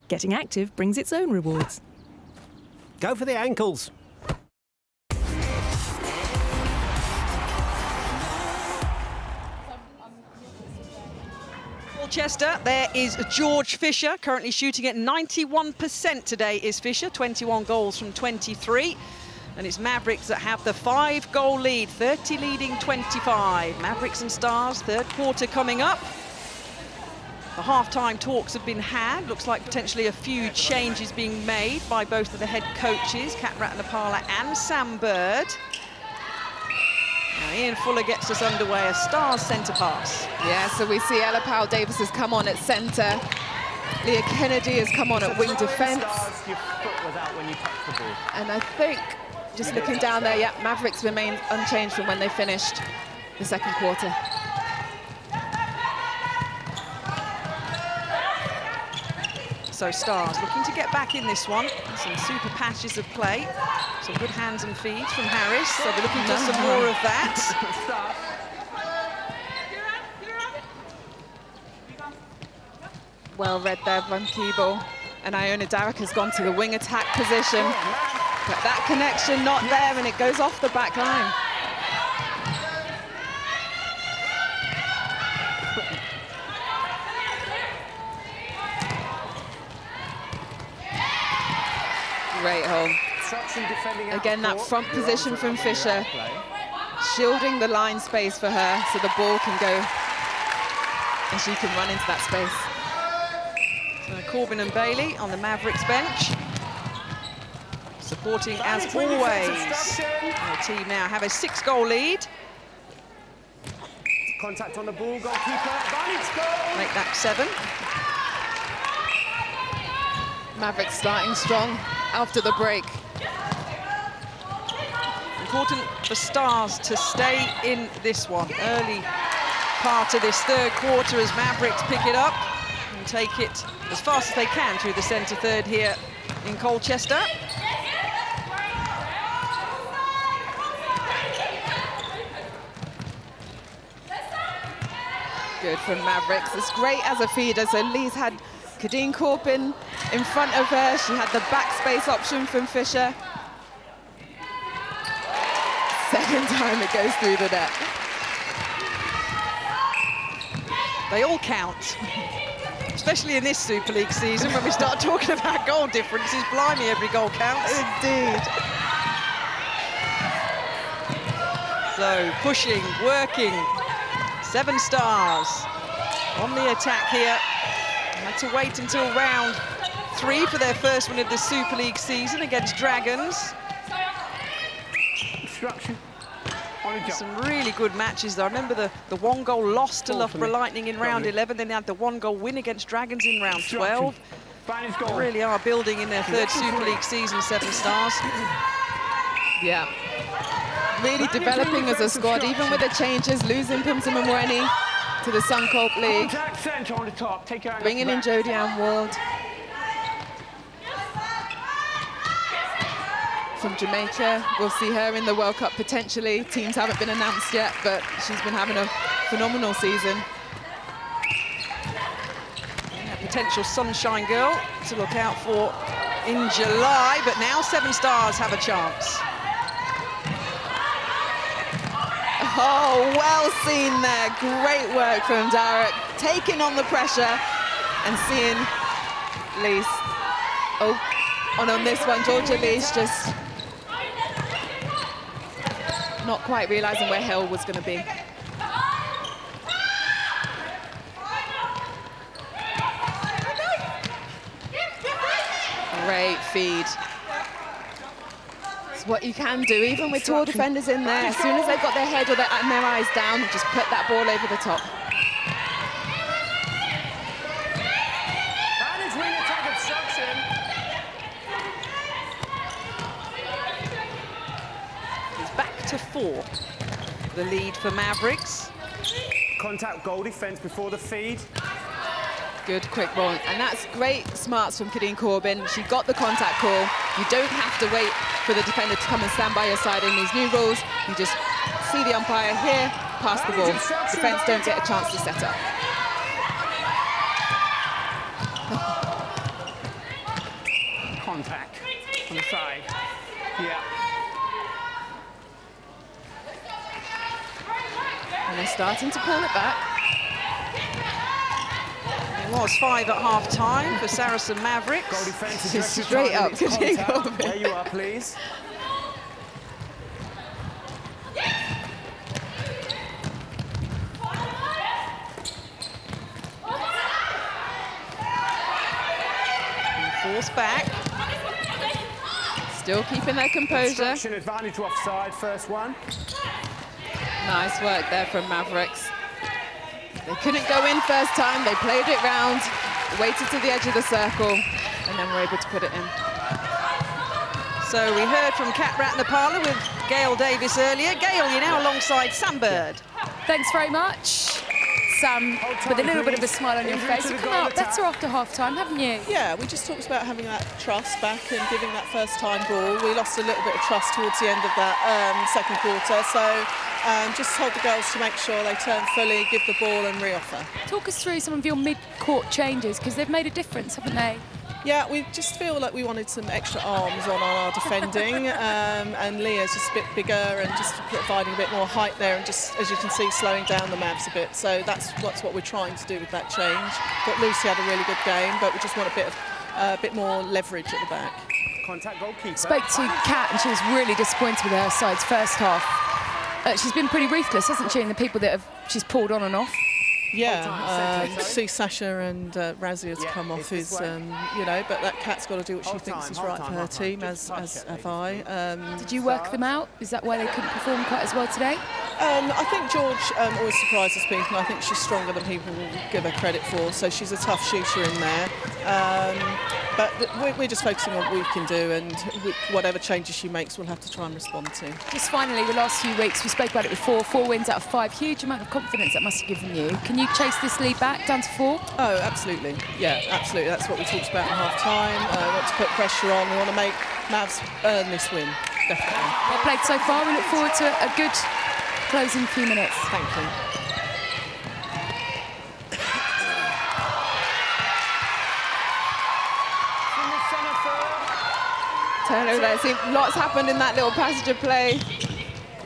Getting active brings its own rewards. Go for the ankles. Colchester, there is George Fisher, currently shooting at 91% today is Fisher, 21 goals from 23. And it's Mavericks that have the 5-goal lead, 30 leading 25. Mavericks and Stars, third quarter coming up. The half-time talks have been had. Looks like potentially a few changes being made by both of the head coaches, Kat Ratnapala and Sam Bird. Now Ian Fuller gets us underway, a Stars centre pass. Yeah, so we see Ella Powell-Davis has come on at centre. Leah Kennedy has come on at wing defence. Your foot was out when you touched the ball. And I think, just looking down there, yeah, Mavericks remain unchanged from when they finished the second quarter. So Stars looking to get back in this one. Some super patches of play. Some good hands and feet from Harris. So they're looking for some more of that. Well read there, Van Keebel. And Iona Darroch has gone to the wing attack position. But that connection not there, and it goes off the back line. Great home. Again, that front position from Fisher, shielding the line space for her so the ball can go and she can run into that space. So Corbin and Bailey on the Mavericks bench, supporting as always. The team now have a 6-goal lead. Contact on the ball, goalkeeper. Vantage goal! Make that 7. Mavericks starting strong after the break. Important for Stars to stay in this one. Early part of this third quarter as Mavericks pick it up and take it as fast as they can through the centre third here in Colchester. Good from Mavericks. It's great as a feeder. So Lee's had Kadeen Corbin in front of her. She had the backspace option from Fisher. Second time it goes through the net. They all count, especially in this Super League season when we start talking about goal differences. Blimey, every goal counts. Indeed. though, pushing, working. Seven Stars on the attack here. Had to wait until round 3 for their first win of the Super League season against Dragons. Some really good matches though. I remember the 1-goal loss to Loughborough Lightning in round 11, then they had the 1-goal win against Dragons in round 12. They really are building in their third Super League season, Seven Stars. Yeah. Really developing as a squad, even with the changes, losing Pimson Mweni to the Suncorp League. Bringing in Jodie Ann Ward from Jamaica. We'll see her in the World Cup potentially. Teams haven't been announced yet, but she's been having a phenomenal season. Yeah, potential Sunshine Girl to look out for in July, but now Seven Stars have a chance. Oh, well seen there. Great work from Derek, taking on the pressure and seeing Lees. Oh, and on this one, Georgia Lees just not quite realising where Hill was going to be. Great feed. It's what you can do, even with tall defenders in there. As soon as they've got their head or their eyes down, just put that ball over the top. He's back to 4. The lead for Mavericks. Contact goal defence before the feed. Good quick ball, and that's great smarts from Kadeen Corbin. She got the contact call. You don't have to wait for the defender to come and stand by your side in these new rules. You just see the umpire here, pass the ball. Defence don't get a chance to set up. Contact on the side. Yeah. And they're starting to pull it back. It was 5 at half-time for Saracen Mavericks. Goal defence is straight up. Where you are, please. Force back. Still keeping their composure. Advantage to offside, first one. Nice work there from Mavericks. They couldn't go in first time, they played it round, waited to the edge of the circle, and then were able to put it in. So we heard from Kat Ratnapala with Gail Davis earlier. Gail, you're now alongside Sam Bird. Thanks very much. Sam, with a little bit of a smile on your face. You've come out better after half-time, haven't you? Yeah, we just talked about having that trust back and giving that first-time ball. We lost a little bit of trust towards the end of that second quarter, so just told the girls to make sure they turn fully, give the ball and re-offer. Talk us through some of your mid-court changes, because they've made a difference, haven't they? Yeah, we just feel like we wanted some extra arms on our defending, and Leah's just a bit bigger and just providing a bit more height there, and just, as you can see, slowing down the Mavs a bit. So that's what we're trying to do with that change. But Lucy had a really good game, but we just want a bit more leverage at the back. Contact goalkeeper. Spoke to Kat, and she was really disappointed with her side's first half. She's been pretty ruthless, hasn't she, in the people that she's pulled on and off? Yeah, see Sasha and Razzie has come off his, you know, but that Kat's got to do what she thinks is right for her team, as have I. Did you work them out? Is that why they couldn't perform quite as well today? I think George always surprises people. I think she's stronger than people will give her credit for, so she's a tough shooter in there. But we're just focusing on what we can do, and whatever changes she makes, we'll have to try and respond to. Just finally, the last few weeks, we spoke about it before, 4 wins out of 5, huge amount of confidence that must have given you. Can you chase this lead back down to 4? Oh, absolutely. Yeah, absolutely. That's what we talked about at half-time. We want to put pressure on. We want to make Mavs earn this win, definitely. Well played so far. We look forward to a good closing few minutes. Thank you. Turnover there. See, lots happened in that little passage of play.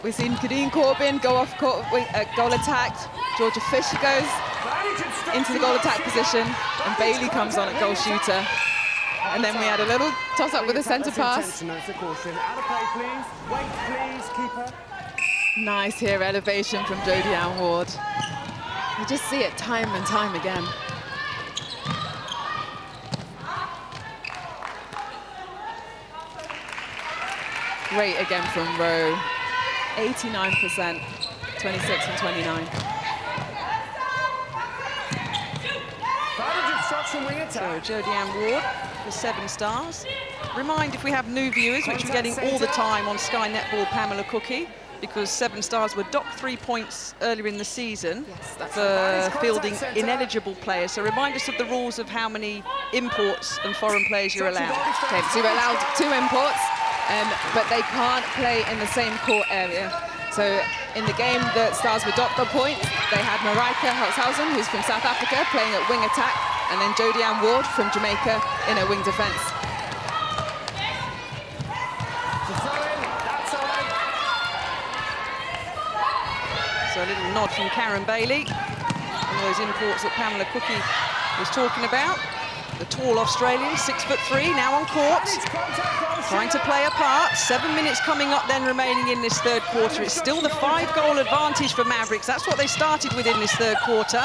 We've seen Kadeen Corbin go off court, goal attacked. Georgia Fisher goes into the goal attack position, and Bailey comes on at goal shooter. And then we had a little toss up with a centre pass. Out of play, please. Wait, please, keeper. Nice here, elevation from Jodie Ward. You just see it time and time again. Great again from Rowe. 89%, 26 and 29. So Jodie Ward for 7 stars. Remind if we have new viewers, which we're getting all the time on Sky Netball, Pamela Cookie, because 7 stars were docked 3 points earlier in the season for fielding ineligible players. So remind us of the rules of how many imports and foreign players you're allowed. Okay, so you're allowed 2 imports, but they can't play in the same court area. So in the game that Stars were docked on points, they had Marijke Holtzhausen, who's from South Africa, playing at wing attack, and then Jodie Ward from Jamaica in a wing defence. So a little nod from Karen Bailey, one of those imports that Pamela Cookie was talking about. The tall Australian, 6'3", now on court, trying to play a part. 7 minutes coming up then remaining in this third quarter. It's still the 5-goal advantage for Mavericks. That's what they started with in this third quarter.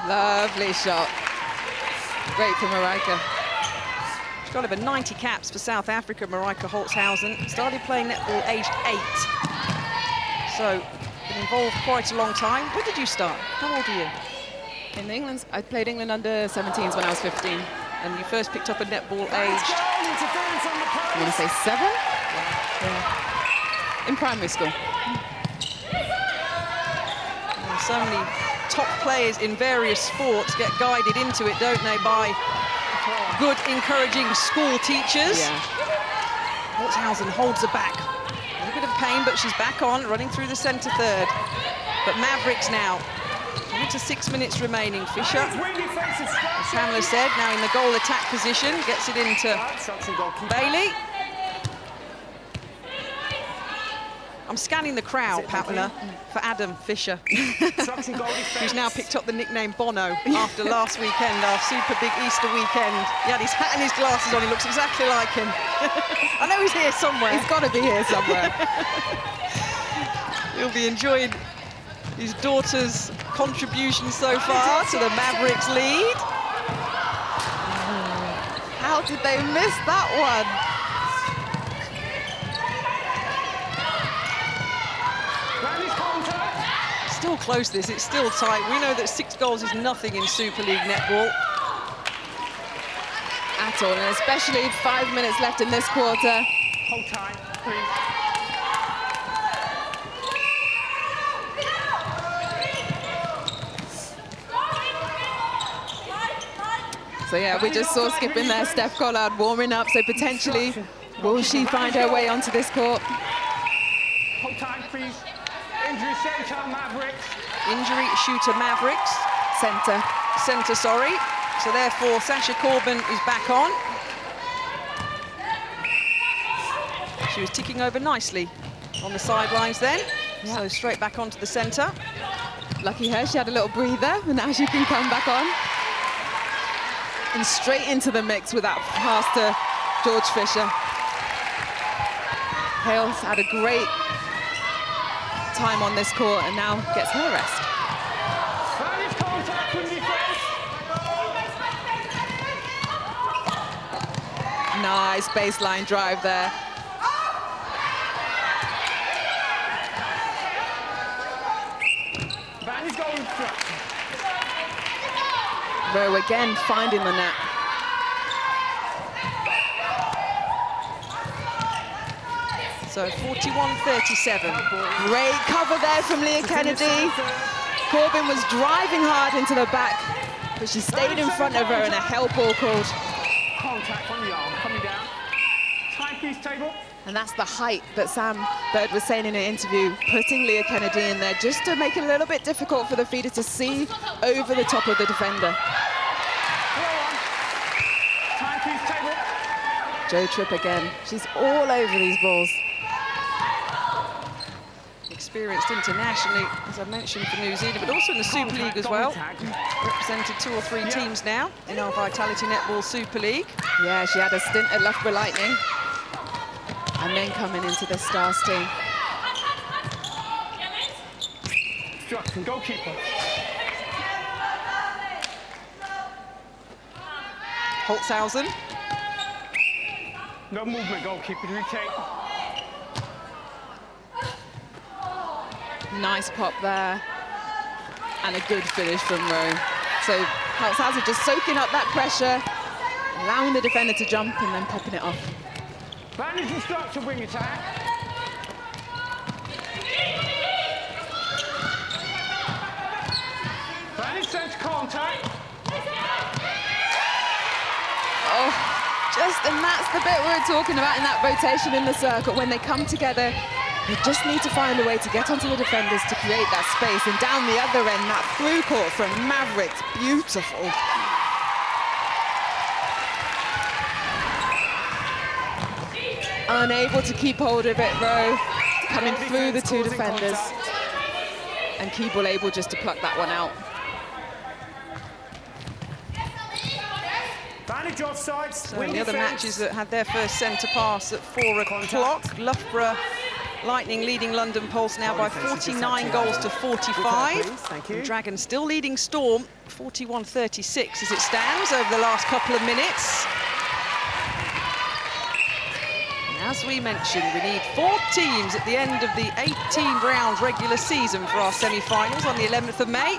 Lovely shot. Great for Marijke. She's got over 90 caps for South Africa, Marijke Holtzhausen. Started playing netball aged 8. So, been involved quite a long time. When did you start? How old are you? In England, I played England under 17s when I was 15. And you first picked up a netball aged? I want to say 7? Yeah. In primary school. Well, so many top players in various sports get guided into it, don't they, by good, encouraging school teachers. Yeah. Holtzhausen holds her back. A little bit of pain, but she's back on, running through the centre third. But Mavericks now, coming to 6 minutes remaining. Fisher, as Pamela said, now in the goal attack position, gets it into Bailey. I'm scanning the crowd, Pamela, for Adam Fisher, who's now picked up the nickname Bono after last weekend, our super big Easter weekend. He had his hat and his glasses on, he looks exactly like him. I know he's here somewhere. He's got to be here somewhere. He'll be enjoying his daughter's contribution so far to the Mavericks lead. How did they miss that one? Still close this, it's still tight. We know that 6 goals is nothing in Super League netball. At all, and especially 5 minutes left in this quarter. Hold tight, please. So yeah, we just saw Skip in there, Steph Collard warming up, so potentially, will she find her way onto this court? Hold tight, please. Injury shooter Mavericks. Injury shooter Mavericks. Centre. Centre, sorry. So therefore, Sasha Corbin is back on. She was ticking over nicely on the sidelines then. Yeah. So straight back onto the centre. Lucky her, she had a little breather, and now she can come back on. And straight into the mix with that pass to George Fisher. Hales had a great time on this court and now gets her rest. Nice baseline drive there. Rowe again finding the net. So 41-37. Great cover there from Leah Kennedy. Corbin was driving hard into the back, but she stayed in front of her and a help ball called. Contact on the arm, coming down. Timepiece table. And that's the height that Sam Bird was saying in an interview, putting Leah Kennedy in there just to make it a little bit difficult for the feeder to see over the top of the defender. Timepiece table. Jo Tripp again. She's all over these balls. experienced internationally, as I mentioned, for New Zealand, but also in the Super League as well. Represented 2 or 3 teams now in our Vitality Netball Super League. Yeah, she had a stint at Loughborough Lightning. And then coming into the Stars team. Obstruction, goalkeeper. Holtzhausen. No movement, goalkeeper, retake. Nice pop there. And a good finish from Rowe. So Holtzhausen just soaking up that pressure, allowing the defender to jump and then popping it off. Bandage instruction, wing attack. Bandage centre contact. Oh, and that's the bit we were talking about in that rotation in the circle. When they come together, they just need to find a way to get onto the defenders to create that space. And down the other end, that through court from Mavericks, beautiful. Unable to keep hold of it, Rowe, coming through the 2 defenders. And Keeble able just to pluck that one out. So in the other matches that had their first centre pass at 4 o'clock, Loughborough Lightning leading London Pulse now by 49 goals to 45. And Dragons still leading Storm 41-36 as it stands over the last couple of minutes. And as we mentioned, we need 4 teams at the end of the 18-round regular season for our semi-finals on the 11th of May.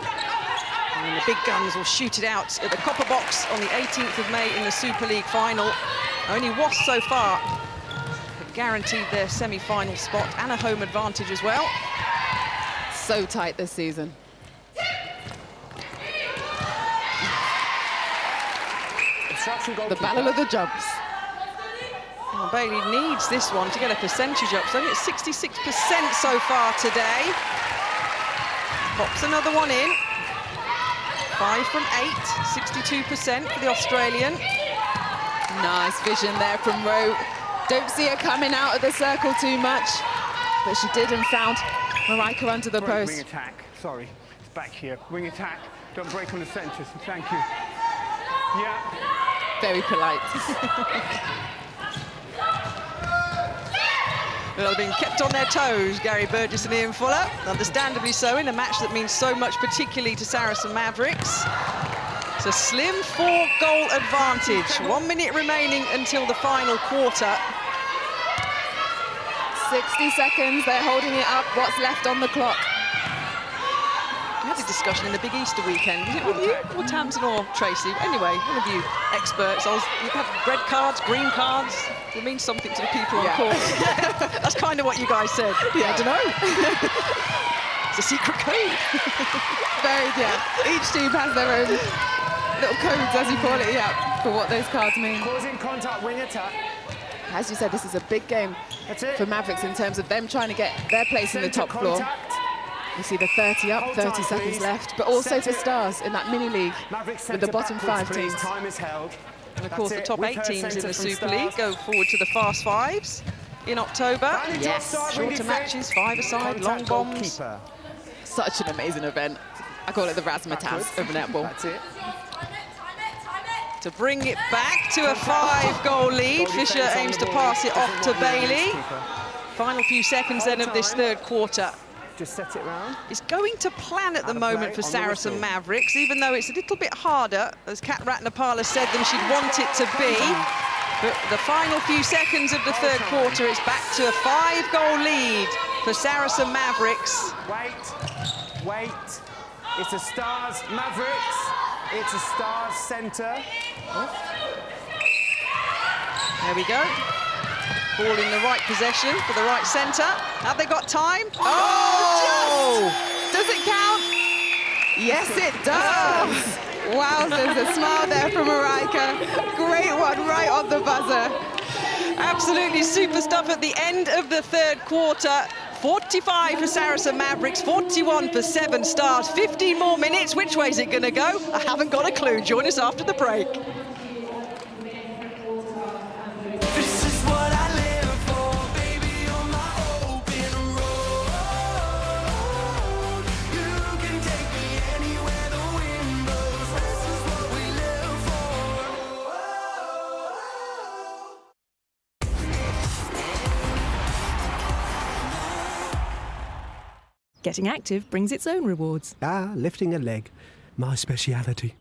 And the big guns will shoot it out at the Copper Box on the 18th of May in the Super League final. Only Wasps so far have guaranteed their semi-final spot and a home advantage as well. So tight this season. The battle of the jumps. Well, Bailey needs this one to get a percentage up. So it's 66% so far today. Pops another one in. 5 from 8, 62% for the Australian. Nice vision there from Rowe. Don't see her coming out of the circle too much, but she did and found Marika under the post. Wing attack, sorry, it's back here. Wing attack, don't break on the centres, thank you. Yeah. Very polite. Well, they've been kept on their toes, Gary Burgess and Ian Fuller. Understandably so, in a match that means so much, particularly to Saracen Mavericks. It's a slim 4-goal advantage. 1 minute remaining until the final quarter. 60 seconds, they're holding it up. What's left on the clock? We had a discussion in the Big Easter weekend. Was it with you or Tamsin or Tracy? Anyway, one of you experts. You have red cards, green cards. It means something to the people on court. That's kind of what you guys said. Yeah. I don't know. It's a secret code. Very, each team has their own little codes, as you call it, for what those cards mean. Causing contact, wing attack. As you said, this is a big game for Mavericks in terms of them trying to get their place in the top floor. You see the 30 up, 30 seconds left, but also for Stars in that mini-league with the bottom 5 teams. Time is held. And of course, the top 8 teams in the Super League go forward to the Fast Fives in October. Yes. Shorter matches, 5-a-side, long bombs. Such an amazing event. I call it the razzmatazz of netball. That's it. To bring it back to a 5-goal lead, Fisher aims to pass it off to Bailey. Final few seconds then of this 3rd quarter. Just set it round. It's going to plan at the moment for Saracen Mavericks, even though it's a little bit harder, as Kat Ratnapala said, than she'd want it to be. But the final few seconds of the 3rd quarter, it's back to a 5-goal lead for Saracen Mavericks. Wait. It's a Stars Mavericks. It's a Stars centre. There we go. Ball in the right possession for the right centre. Have they got time? Oh! Does it count? Yes, it does. Wow, there's a smile there from Marika. Great one right on the buzzer. Absolutely super stuff at the end of the 3rd quarter. 45 for Saracen Mavericks, 41 for Severn Stars. 15 more minutes. Which way is it going to go? I haven't got a clue. Join us after the break. Getting active brings its own rewards. Ah, lifting a leg. My speciality.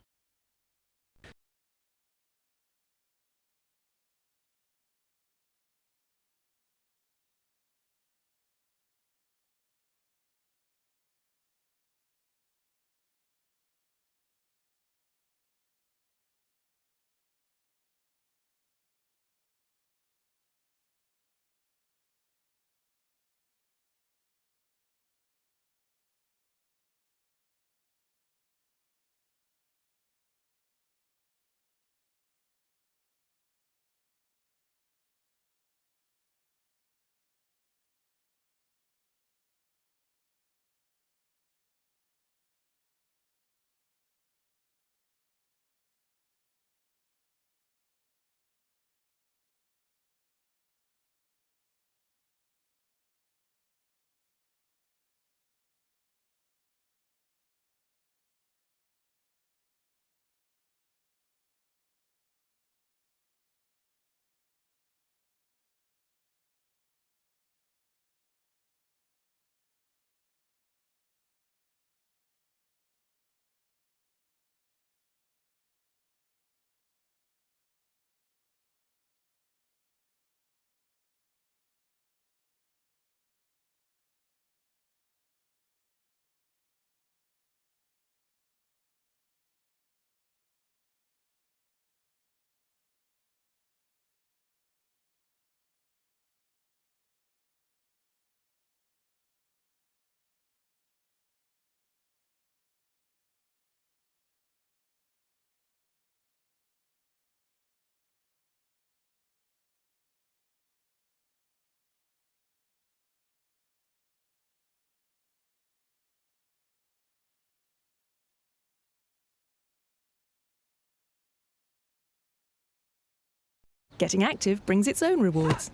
Getting active brings its own rewards.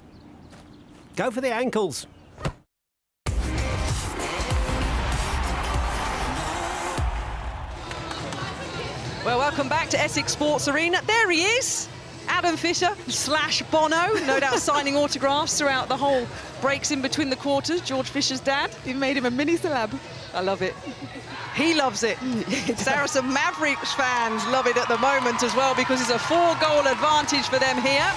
Go for the ankles. Well, welcome back to Essex Sports Arena. There he is, Adam Fisher / Bono, no doubt signing autographs throughout the whole breaks in between the quarters. George Fisher's dad. You made him a mini celeb. I love it. He loves it. Saracens Mavericks fans love it at the moment as well because it's a 4-goal advantage for them here.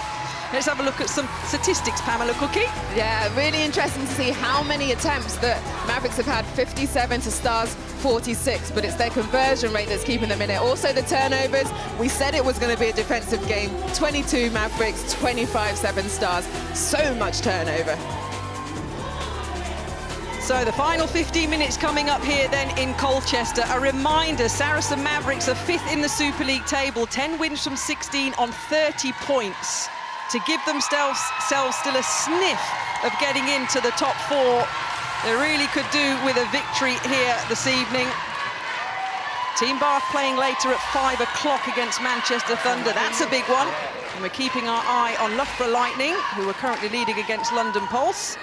Let's have a look at some statistics, Pamela Cookie. Yeah, really interesting to see how many attempts that Mavericks have had, 57 to Stars 46, but it's their conversion rate that's keeping them in it. Also the turnovers, we said it was going to be a defensive game, 22 Mavericks, 25 Severn Stars, so much turnover. So the final 15 minutes coming up here then in Colchester. A reminder, Saracens Mavericks are 5th in the Super League table, 10 wins from 16 on 30 points. To give themselves still a sniff of getting into the top 4. They really could do with a victory here this evening. Team Bath playing later at 5 o'clock against Manchester Thunder. That's a big one. And we're keeping our eye on Loughborough Lightning, who are currently leading against London Pulse.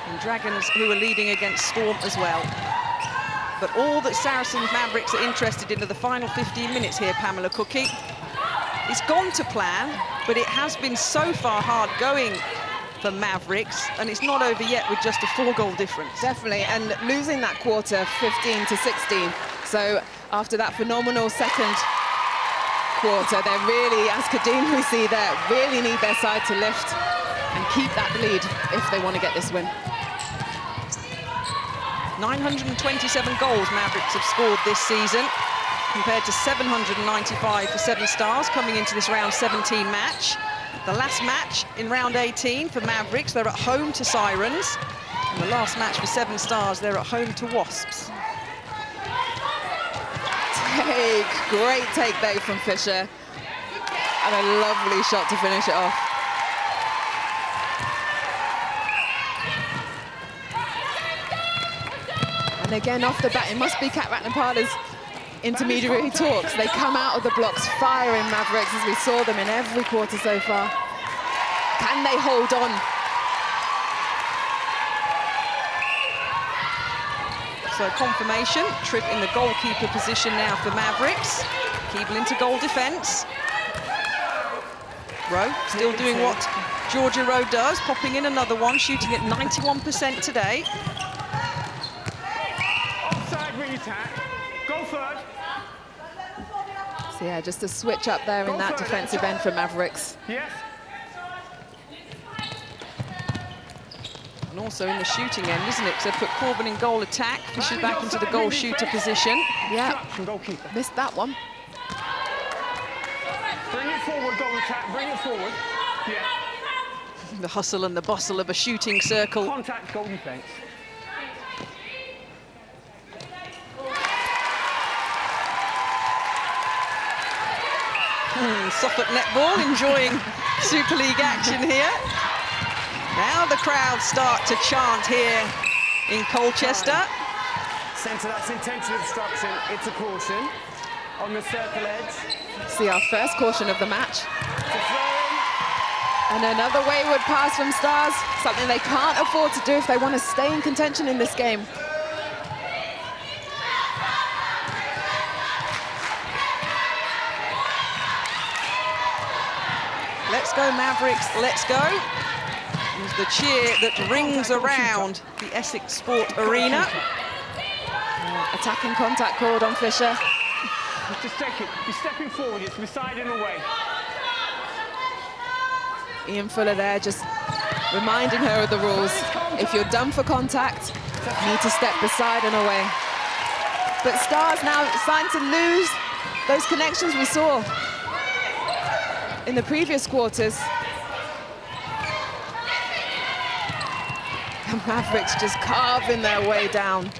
And Dragons, who are leading against Storm as well. But all that Saracens Mavericks are interested in are the final 15 minutes here, Pamela Cookie. It's gone to plan, but it has been so far hard going for Mavericks, and it's not over yet with just a 4-goal difference. Definitely, and losing that quarter 15 to 16. So after that phenomenal second quarter, they're really, as Kadeem we see there, really need their side to lift and keep that lead if they want to get this win. 927 goals Mavericks have scored this season, compared to 795 for Severn Stars coming into this round 17 match. The last match in round 18 for Mavericks, they're at home to Sirens. And the last match for Severn Stars, they're at home to Wasps. Great take there from Fisher. And a lovely shot to finish it off. And again, off the bat, it must be Kat Ratnapala's intermediary talks. They come out of the blocks firing Mavericks, as we saw them in every quarter so far. Can they hold on? So confirmation, Tripp in the goalkeeper position now for Mavericks. Keeble into goal defence. Rowe still doing what Georgia Rowe does, popping in another one, shooting at 91% today. attack. Go third. So yeah, just a switch up there in that defensive end for Mavericks. Yes. And also in the shooting end, isn't it? Because they put Corbin in goal attack, Fisher back into the goal shooter position. Yeah, missed that one. Bring it forward, goal attack, bring it forward. Yeah. The hustle and the bustle of a shooting circle. Contact, goal defence. Suffolk netball enjoying Super League action here. Now the crowd start to chant here in Colchester. Centre, that's intentional obstruction. It's a caution on the circle edge. See our first caution of the match. And another wayward pass from Stars, something they can't afford to do if they want to stay in contention in this game. Let's go Mavericks, let's go. Is the cheer that rings around the Essex Sport Arena. Attacking contact called on Fisher. Just take it. You're stepping forward. It's beside and away. Ian Fuller there just reminding her of the rules. If you're done for contact, you need to step beside and away. But Stars now starting to lose those connections we saw in the previous quarters. The Mavericks just carving their way down.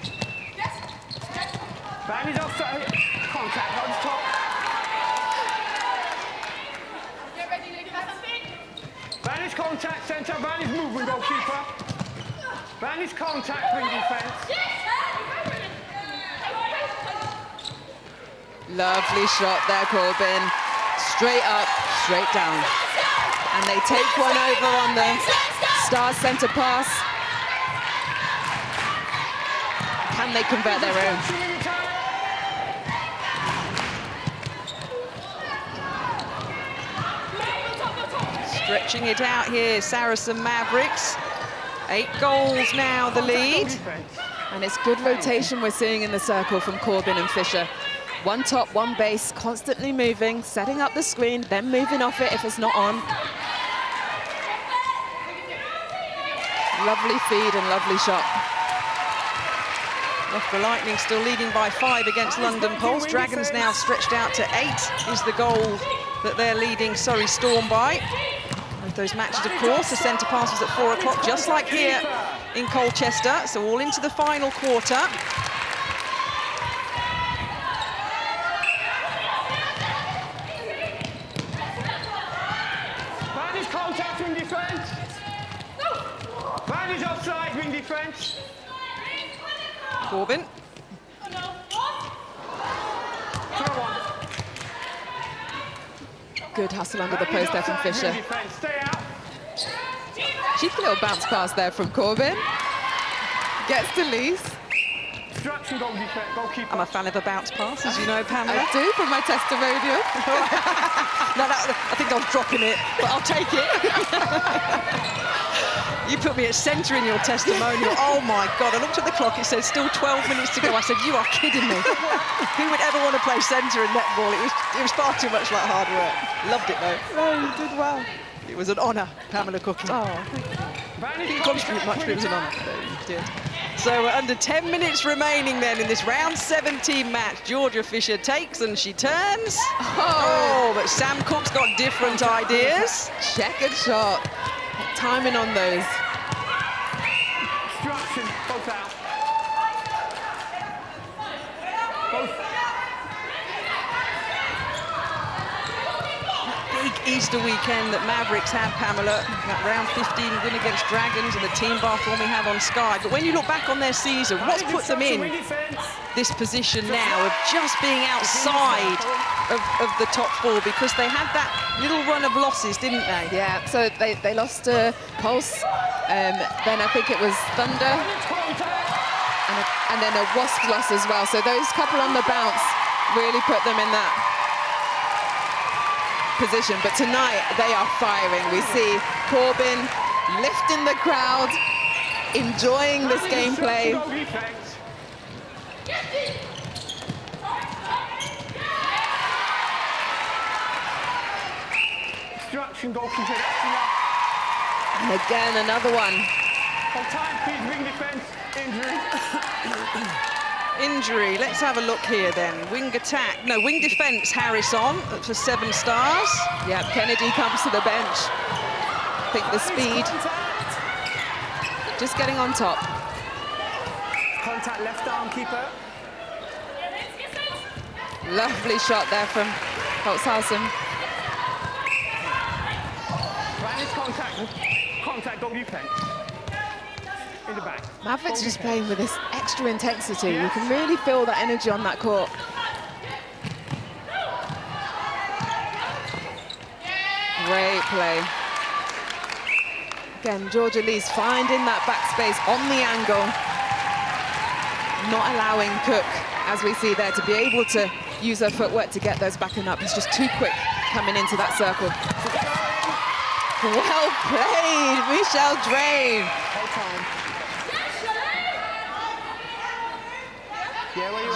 Van is offside. Contact on top. Van is contact, centre. Van is movement, goalkeeper. Van is contact, wing defence. Lovely shot there, Corbin. Straight up, straight down. And they take one over on the Stars centre pass. Can they convert their own? Stretching it out here, Saracen Mavericks. 8 goals now, the lead. And it's good rotation we're seeing in the circle from Corbin and Fisher. One top, one base, constantly moving, setting up the screen, then moving off it if it's not on. Lovely feed and lovely shot. Loughborough Lightning still leading by 5 against London Pulse. Dragons now stretched out to 8 is the goal that they're leading Surrey Storm by. With those matches, of course, the centre pass was at 4 o'clock, just like here in Colchester. So all into the final quarter. Van is contact, wing defence. Van is offside, wing defence. Corbin. Good hustle under the post there from Fisher. Stay out. Cheeky little bounce pass there from Corbin. Gets to Lees. Obstruction, goal defence, goalkeeper. I'm a fan of a bounce pass, as you know, Pamela. I do, from my testimonial. No, I think I was dropping it, but I'll take it. You put me at centre in your testimonial. Oh my God, I looked at the clock, it said still 12 minutes to go. I said, you are kidding me. Who would ever want to play centre in netball? It was far too much like hard work. Loved it though. No, you did well. It was an honour, Pamela Cooking. Oh, Didn't contribute much, but it was an honour. You did. So under 10 minutes remaining then in this round 17 match. Georgia Fisher takes and she turns. Oh, but Sam Cook's got different ideas. Checkered shot. Timing on those. Obstruction, both out. Both. Big Easter weekend that Mavericks had, Pamela. That round 15 win against Dragons and the team bath one we have on Sky. But when you look back on their season, what's put them in this position now of just being outside of the top 4? Because they had that little run of losses, didn't they? Yeah, so they lost to Pulse, then I think it was Thunder, and then a Wasp loss as well. So those couple on the bounce really put them in that position. But tonight, they are firing. We see Corbin lifting the crowd, enjoying this gameplay. instruction, goalkeeper, that's enough. And again, another one. Hold time, please, wing defence, injury. Injury. Let's have a look here then. Wing attack. No, wing defence, Harris on for 7 stars. Yeah, Kennedy comes to the bench. I think the speed. Just getting on top. Contact left arm, keeper. Lovely shot there from Holtzhausen. Vanish contact, goal defence. In the back. Mavericks just playing with this extra intensity. You can really feel that energy on that court. Great play. Again, Georgia Lee's finding that backspace on the angle. Not allowing Cook, as we see there, to be able to use her footwork to get those backing up. He's just too quick coming into that circle. Well played, Michelle Drain.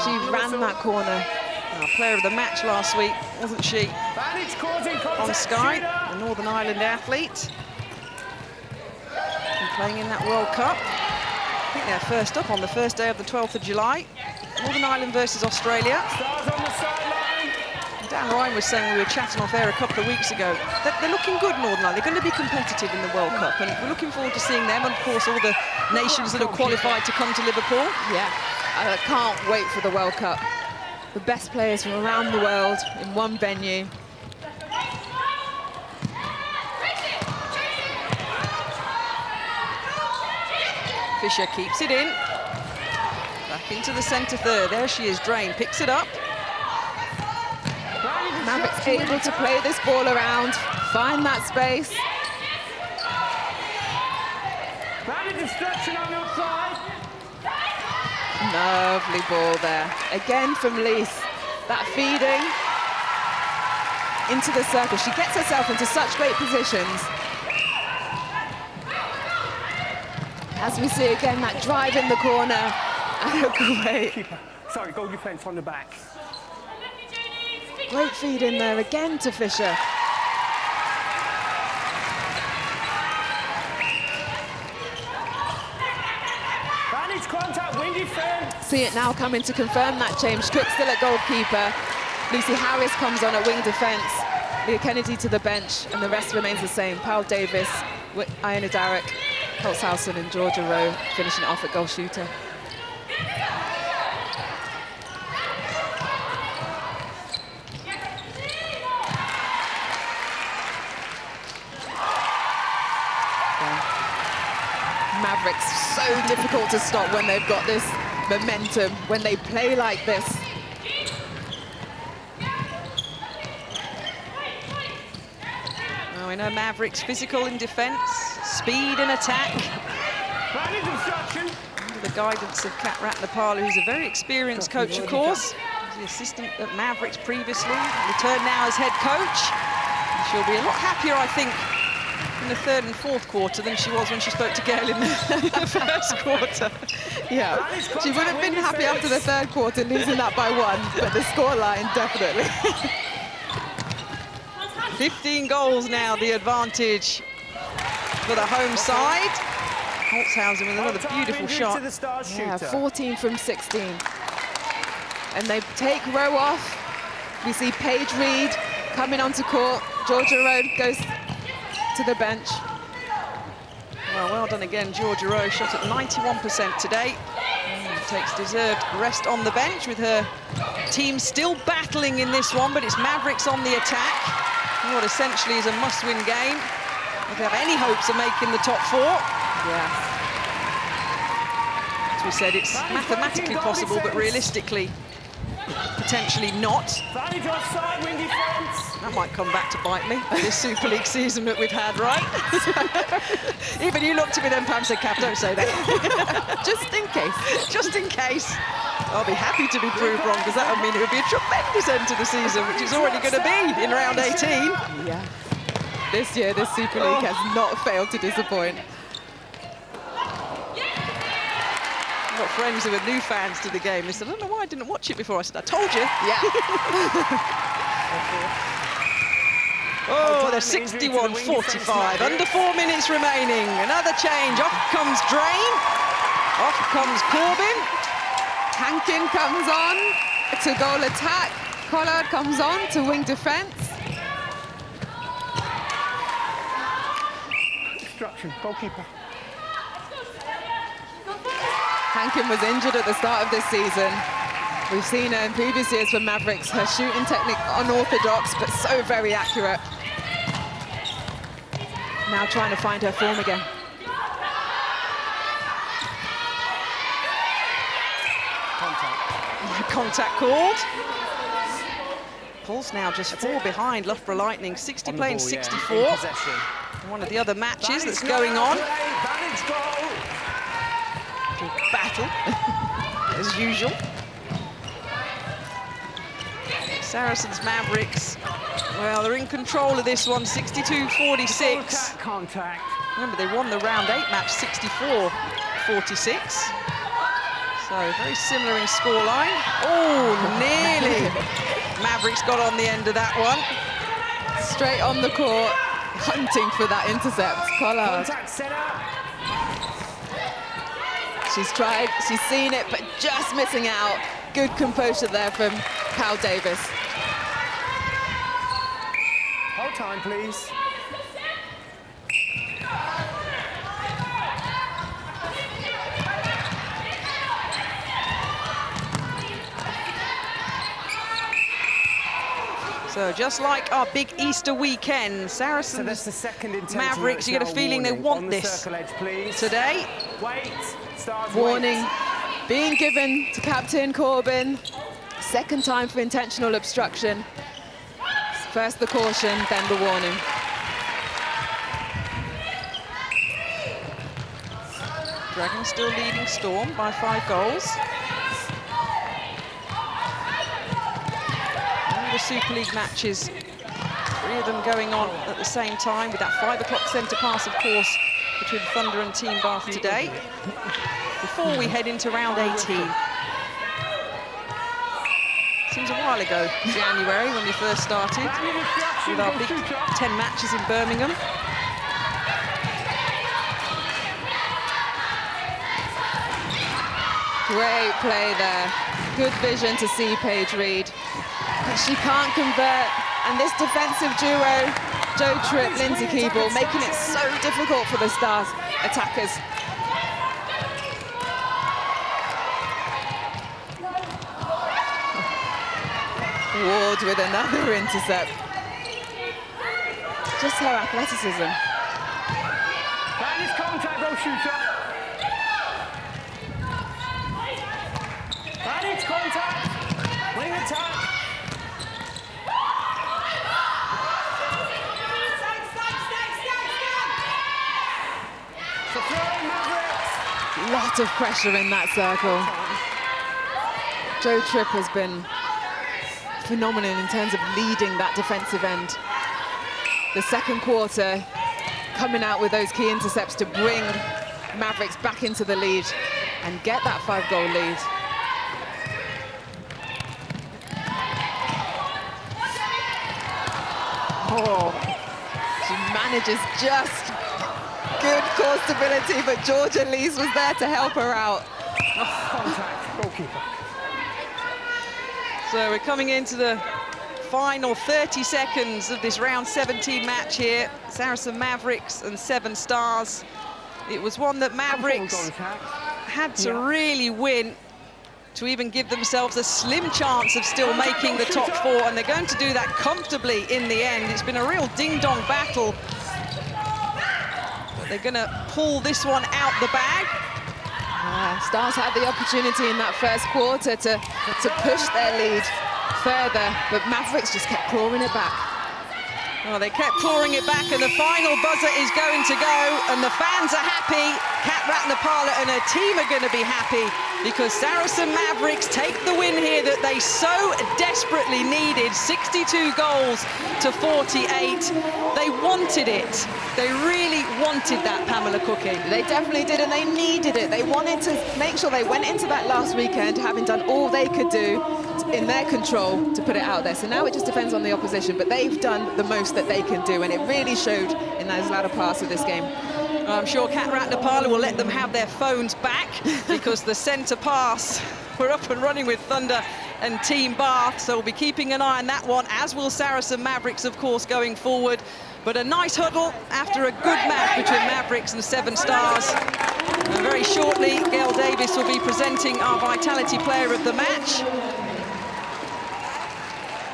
She ran that corner. Player of the match last week, wasn't she? On Sky, the Northern Ireland athlete. And playing in that World Cup. I think they're first up on the first day of the 12th of July. Northern Ireland versus Australia. Dan Ryan was saying, we were chatting off air a couple of weeks ago, that they're looking good, Northern Ireland. They're going to be competitive in the World Cup, and we're looking forward to seeing them, and of course all the nations that have qualified to come to Liverpool. Yeah, I can't wait for the World Cup. The best players from around the world in one venue. Fisher keeps it in. Back into the centre third. There she is, Drain picks it up. Mavericks able to play this ball around, find that space. Destruction on your side. Lovely ball there. Again from Lise. That feeding into the circle. She gets herself into such great positions. As we see again, that drive in the corner. And a great... Keeper. Sorry, goal defence on the back. Great feed in there again to Fisher. Vanish contact, wing defence. See it now coming to confirm that change. Cook still at goalkeeper. Lucy Harris comes on at wing defence. Leah Kennedy to the bench, and the rest remains the same. Powell Davis, Iona Darroch, Holtzhausen and Georgia Rowe finishing it off at goal shooter. Mavericks so difficult to stop when they've got this momentum, when they play like this. Well, we know Mavericks physical in defence, speed in attack. Under the guidance of Kat Ratnapala, who's a very experienced coach, of course. He's the assistant at Mavericks previously, returned now as head coach. And she'll be a lot happier, I think, in the third and fourth quarter than she was when she spoke to Gail in the first quarter. Yeah, she would have been happy after the third quarter, losing that by 1, but the scoreline definitely. 15 goals now, the advantage for the home side. Holtzhausen with another beautiful shot. Yeah, 14 from 16. And they take Rowe off. We see Paige Reed coming onto court. Georgia Rowe goes to the bench. Well done again, Georgia Rowe, shot at 91% today. Takes deserved rest on the bench with her team still battling in this one, but it's Mavericks on the attack. What essentially is a must-win game. If they have any hopes of making the top 4. Yeah. As we said, it's mathematically possible, but realistically, potentially not. That might come back to bite me, this Super League season that we've had, right? Even you looked at me then, Pam, said, Kath, don't say that. Just in case. Just in case. I'll be happy to be proved wrong, because that would mean it would be a tremendous end to the season, which it's already going to be in round 18. Yeah. This year, this Super League has not failed to disappoint. I've got friends who are new fans to the game. They said, I don't know why I didn't watch it before. I said, I told you. Yeah. Oh, they're 61-45, under 4 minutes remaining. Another change, off comes Drain, off comes Corbin. Hankin comes on to goal attack. Collard comes on to wing defence. Destruction, goalkeeper. Hankin was injured at the start of this season. We've seen her in previous years for Mavericks, her shooting technique unorthodox, but so very accurate. Now trying to find her form again. Contact called. Paul's now just 4 behind Loughborough Lightning, 60 playing 64. One of the other matches that's going on. Battle, as usual. Saracens Mavericks, well, they're in control of this one, 62-46. Contact. Remember, they won the round 8 match, 64-46. So, very similar in scoreline. Oh, nearly. Mavericks got on the end of that one. Straight on the court, hunting for that intercept. Collard. Contact set up. She's tried, she's seen it, but just missing out. Good composure there from Pal Davis. Hold time, please. So just like our big Easter weekend, Saracens that's the second Mavericks, you get a feeling they want this today. Wait. Stars, Warning wait. being given to Captain Corbin. Second time for intentional obstruction. First the caution, then the warning. Dragons still leading Storm by 5 goals. The Super League matches, 3 of them going on at the same time, with that 5 o'clock centre pass, of course, between Thunder and Team Bath today, before we head into round 18. Seems a while ago, January, when we first started, with our big 10 matches in Birmingham. Great play there. Good vision to see Paige Reed. But she can't convert. And this defensive duo, Joe Tripp, Lindsay Keeble, making it so difficult for the Stars attackers. Ward with another intercept. Just her athleticism. That is contact, goal shooter. That is contact. Wing attack. Lot of pressure in that circle. Joe Tripp has been phenomenal in terms of leading that defensive end. The second quarter, coming out with those key intercepts to bring Mavericks back into the lead and get that 5-goal lead. Oh, she manages just good core stability, but Georgia Lees was there to help her out. Contact, goalkeeper. So we're coming into the final 30 seconds of this round 17 match here. Saracen Mavericks and Severn Stars. It was one that Mavericks had to really win to even give themselves a slim chance of still making the top 4, and they're going to do that comfortably in the end. It's been a real ding-dong battle. But they're going to pull this one out the bag. Stars had the opportunity in that first quarter to push their lead further, but Mavericks just kept clawing it back. Well, they kept clawing it back, and the final buzzer is going to go, and the fans are happy. Kat Ratnapala and her team are going to be happy because Saracen Mavericks take the win here that they so desperately needed. 62 goals to 48. They wanted it. They really wanted that, Pamela Cooking. They definitely did, and they needed it. They wanted to make sure they went into that last weekend having done all they could do, in their control to put it out there. So now it just depends on the opposition, but they've done the most that they can do, and it really showed in those latter parts of this game. I'm sure Kat Ratnapala will let them have their phones back because the centre pass, we're up and running with Thunder and Team Bath, so we'll be keeping an eye on that one, as will Saracen Mavericks, of course, going forward. But a nice huddle after a good match between Mavericks and Severn Stars. And very shortly, Gail Davis will be presenting our Vitality Player of the Match.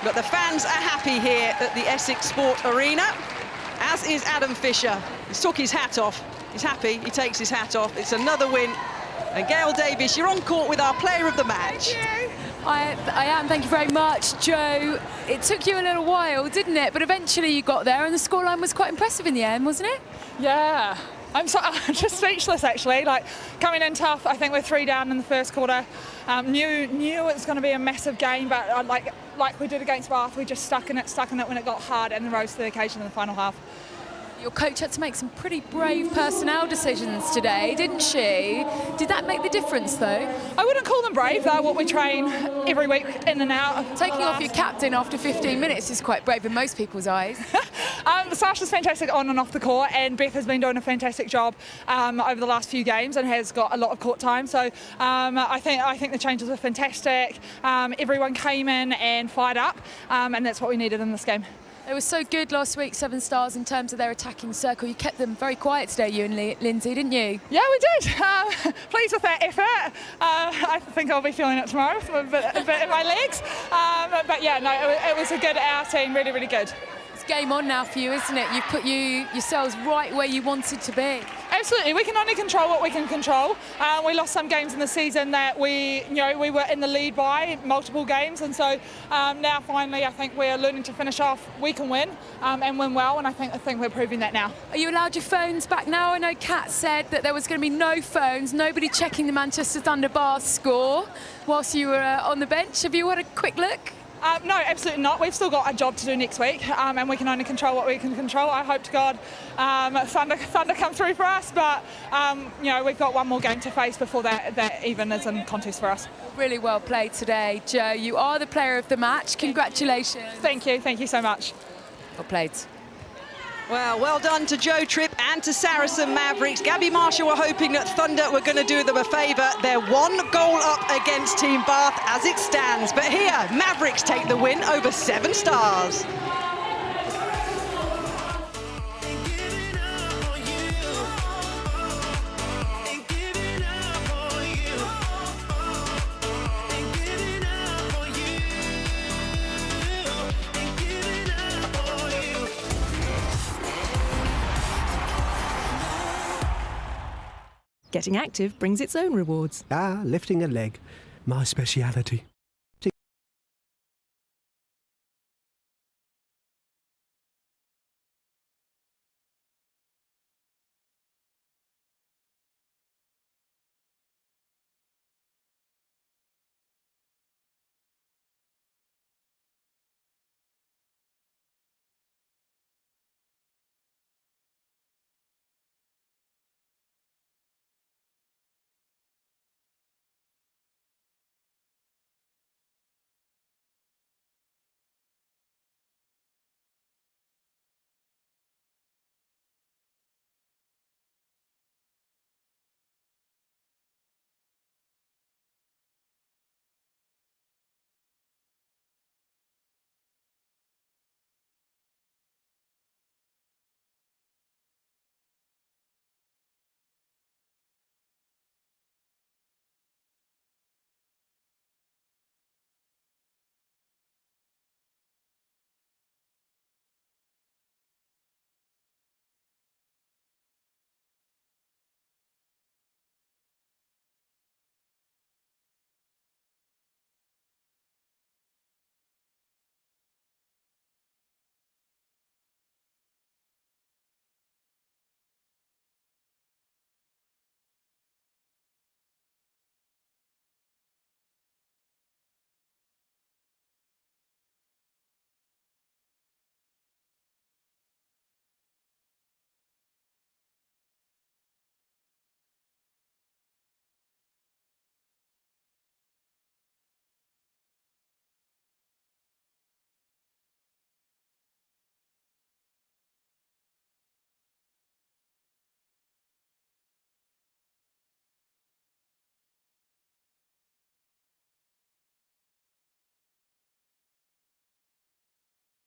But the fans are happy here at the Essex Sport Arena, as is Adam Fisher. He's took his hat off. He's happy, he takes his hat off. It's another win. And Gail Davis, you're on court with our Player of the Match. I am, thank you very much, Joe. It took you a little while, didn't it? But eventually you got there, and the scoreline was quite impressive in the end, wasn't it? Yeah. I'm just speechless, actually. Like, coming in tough, I think we're 3 down in the first quarter. Knew it was going to be a massive game, but like we did against Bath, we just stuck in it when it got hard, and rose to the occasion in the final half. Your coach had to make some pretty brave personnel decisions today, didn't she? Did that make the difference, though? I wouldn't call them brave. They're what we train every week in and out. Taking off your captain after 15 minutes is quite brave in most people's eyes. Sasha's fantastic on and off the court, and Beth has been doing a fantastic job over the last few games and has got a lot of court time. So I think the changes were fantastic. Everyone came in and fired up, and that's what we needed in this game. They were so good last week, Severn Stars, in terms of their attacking circle. You kept them very quiet today, you and Lindsay, didn't you? Yeah, we did. Pleased with that effort. I think I'll be feeling it tomorrow, a bit in my legs. But yeah, no, it was a good outing, really, really good. It's game on now for you, isn't it? You've put yourselves right where you wanted to be. Absolutely, we can only control what we can control. We lost some games in the season that we were in the lead by multiple games, and so now finally I think we're learning to finish off. We can win and win well, and I think we're proving that now. Are you allowed your phones back now? I know Kat said that there was going to be no phones, nobody checking the Manchester Thunder Bath score whilst you were on the bench. Have you had a quick look? No, absolutely not. We've still got a job to do next week, and we can only control what we can control. I hope to God Thunder come through for us, but we've got one more game to face before that even is in contest for us. Really well played today, Joe. You are the player of the match. Congratulations. Thank you so much. Well played. Well done to Joe Tripp and to Saracen Mavericks. Gabby Marshall were hoping that Thunder were going to do them a favour. They're 1 goal up against Team Bath as it stands. But here, Mavericks take the win over Severn Stars. Getting active brings its own rewards. Lifting a leg. My speciality.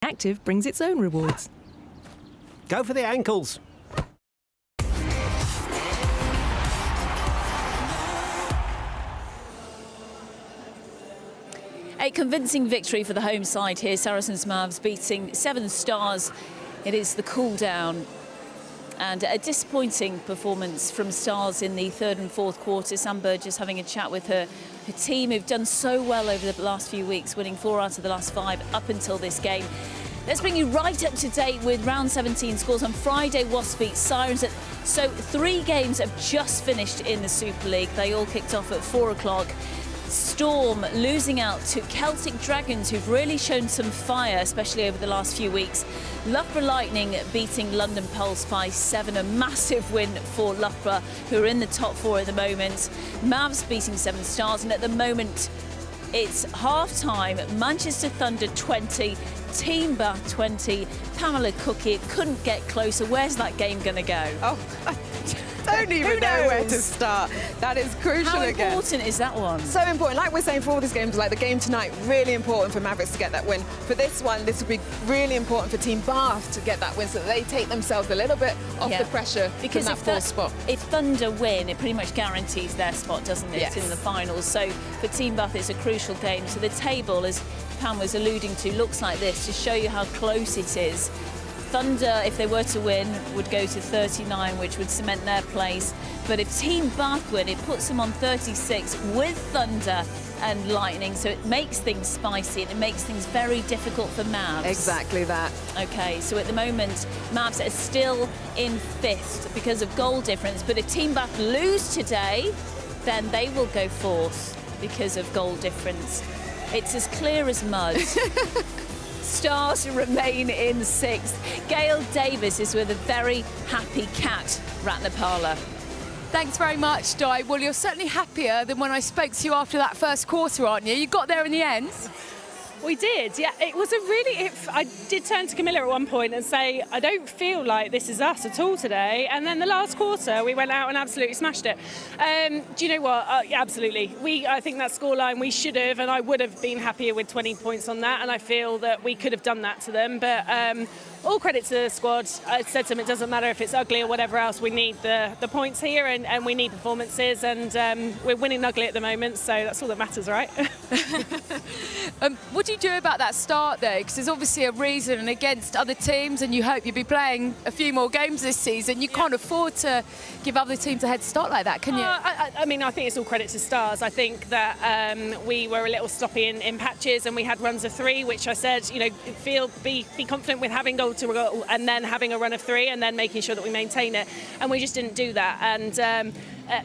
Active brings its own rewards. Go for the ankles. A convincing victory for the home side here. Saracens Mavs beating Severn Stars. It is the cool down. And a disappointing performance from Stars in the third and fourth quarter. Sam Burgess having a chat with her team who've done so well over the last few weeks, winning 4 out of the last 5 up until this game. Let's bring you right up to date with round 17 scores. On Friday, Wasps beat Sirens. So 3 games have just finished in the Super League. They all kicked off at 4 o'clock. Storm losing out to Celtic Dragons, who've really shown some fire, especially over the last few weeks. Loughborough Lightning beating London Pulse by 7, a massive win for Loughborough, who are in the top 4 at the moment. Mavs beating Severn Stars, and at the moment it's half-time. Manchester Thunder 20, Team Bath 20. Pamela Cookie couldn't get closer. Where's that game going to go? Oh, I don't even know where to start. That is crucial. How again. important is that one? So important. Like we're saying for all these games, like the game tonight, really important for Mavericks to get that win. For this one, this will be really important for Team Bath to get that win so that they take themselves a little bit off the pressure because from that fourth spot. If Thunder win, it pretty much guarantees their spot, doesn't it, Yes. in the finals. So for Team Bath, it's a crucial game. So the table, as Pam was alluding to, looks like this to show you how close it is. Thunder, if they were to win, would go to 39, which would cement their place. But if Team Bath win, it puts them on 36 with Thunder and Lightning. So it makes things spicy and it makes things very difficult for Mavs. Exactly that. Okay, so at the moment, Mavs are still in 5th because of goal difference. But if Team Bath lose today, then they will go 4th because of goal difference. It's as clear as mud. Stars remain in 6th. Gail Davis is with a very happy Kat Ratnapala. Thanks very much, Di. Well, you're certainly happier than when I spoke to you after that first quarter, aren't you? You got there in the end. We did, yeah. It was a really... I did turn to Camilla at one point and say, I don't feel like this is us at all today. And then the last quarter, we went out and absolutely smashed it. Do you know what? Yeah, absolutely. I think that scoreline, we should have, and I would have been happier with 20 points on that. And I feel that we could have done that to them. But all credit to the squad. I said to them, it doesn't matter if it's ugly or whatever else. We need the points here and we need performances. And we're winning ugly at the moment, so that's all that matters, right? What do you do about that start, though? Because there's obviously a reason, and against other teams, and you hope you'll be playing a few more games this season. You can't afford to give other teams a head start like that, can you? I mean, I think it's all credit to Stars. I think that we were a little sloppy in patches, and we had runs of 3, which I said, you know, be confident with having goal to goal, and then having a run of 3, and then making sure that we maintain it. And we just didn't do that. And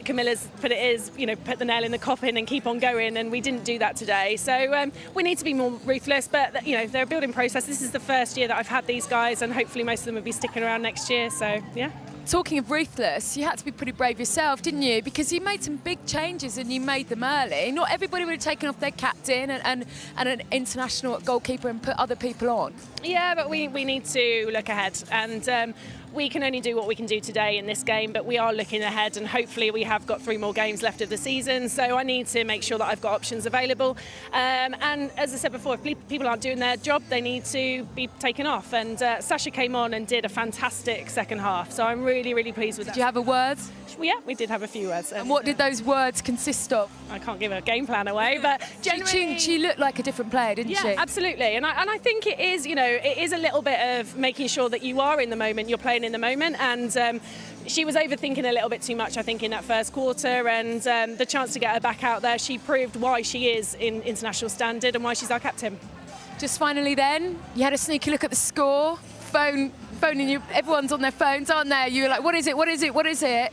Camilla's put it is, you know, put the nail in the coffin and keep on going, and we didn't do that today. So we need to be more ruthless, but you know, they're a building process. This is the first year that I've had these guys, and hopefully most of them will be sticking around next year. So yeah. Talking of ruthless, you had to be pretty brave yourself, didn't you? Because you made some big changes and you made them early. Not everybody would have taken off their captain and an international goalkeeper and put other people on. Yeah, but we need to look ahead, and we can only do what we can do today in this game, but we are looking ahead, and hopefully we have got 3 more games left of the season, so I need to make sure that I've got options available. And as I said before, if people aren't doing their job, they need to be taken off. And Sasha came on and did a fantastic second half, so I'm really, really pleased with that. Did you have a word? Well, yeah, we did have a few words. And what did those words consist of? I can't give a game plan away, but generally... She looked like a different player, didn't she? Yeah, absolutely. And I think it is, you know, it is a little bit of making sure that you are in the moment, you're playing in the moment. And she was overthinking a little bit too much, I think, in that first quarter. And the chance to get her back out there, she proved why she is in international standard and why she's our captain. Just finally then, you had a sneaky look at the score, phoning you, everyone's on their phones, aren't they? You were like, what is it, what is it, what is it?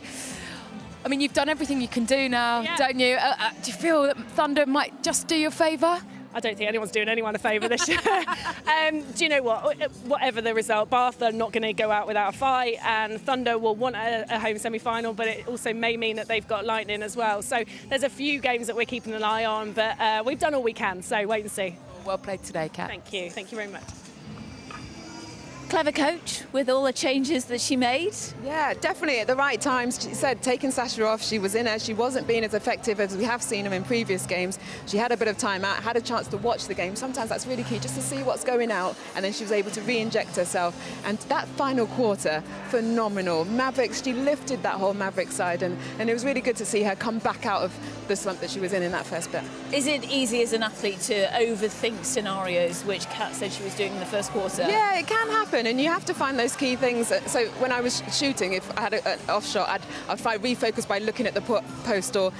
I mean, you've done everything you can do now, don't you? Do you feel that Thunder might just do you a favour? I don't think anyone's doing anyone a favour this year. Do you know what? Whatever the result, Bath are not going to go out without a fight, and Thunder will want a home semi-final, but it also may mean that they've got Lightning as well. So there's a few games that we're keeping an eye on, but we've done all we can, so wait and see. Well played today, Kat. Thank you very much. Clever coach with all the changes that she made. Yeah, definitely at the right times. She said taking Sasha off, she was in her. She wasn't being as effective as we have seen her in previous games. She had a bit of time out, had a chance to watch the game. Sometimes that's really key, just to see what's going out, and then she was able to re-inject herself. And that final quarter, phenomenal. Mavericks, she lifted that whole Maverick side, and it was really good to see her come back out of the slump that she was in that first bit. Is it easy as an athlete to overthink scenarios, which Kat said she was doing in the first quarter? Yeah, it can happen, and you have to find those key things. So when I was shooting, if I had an off shot, I'd try refocus by looking at the post or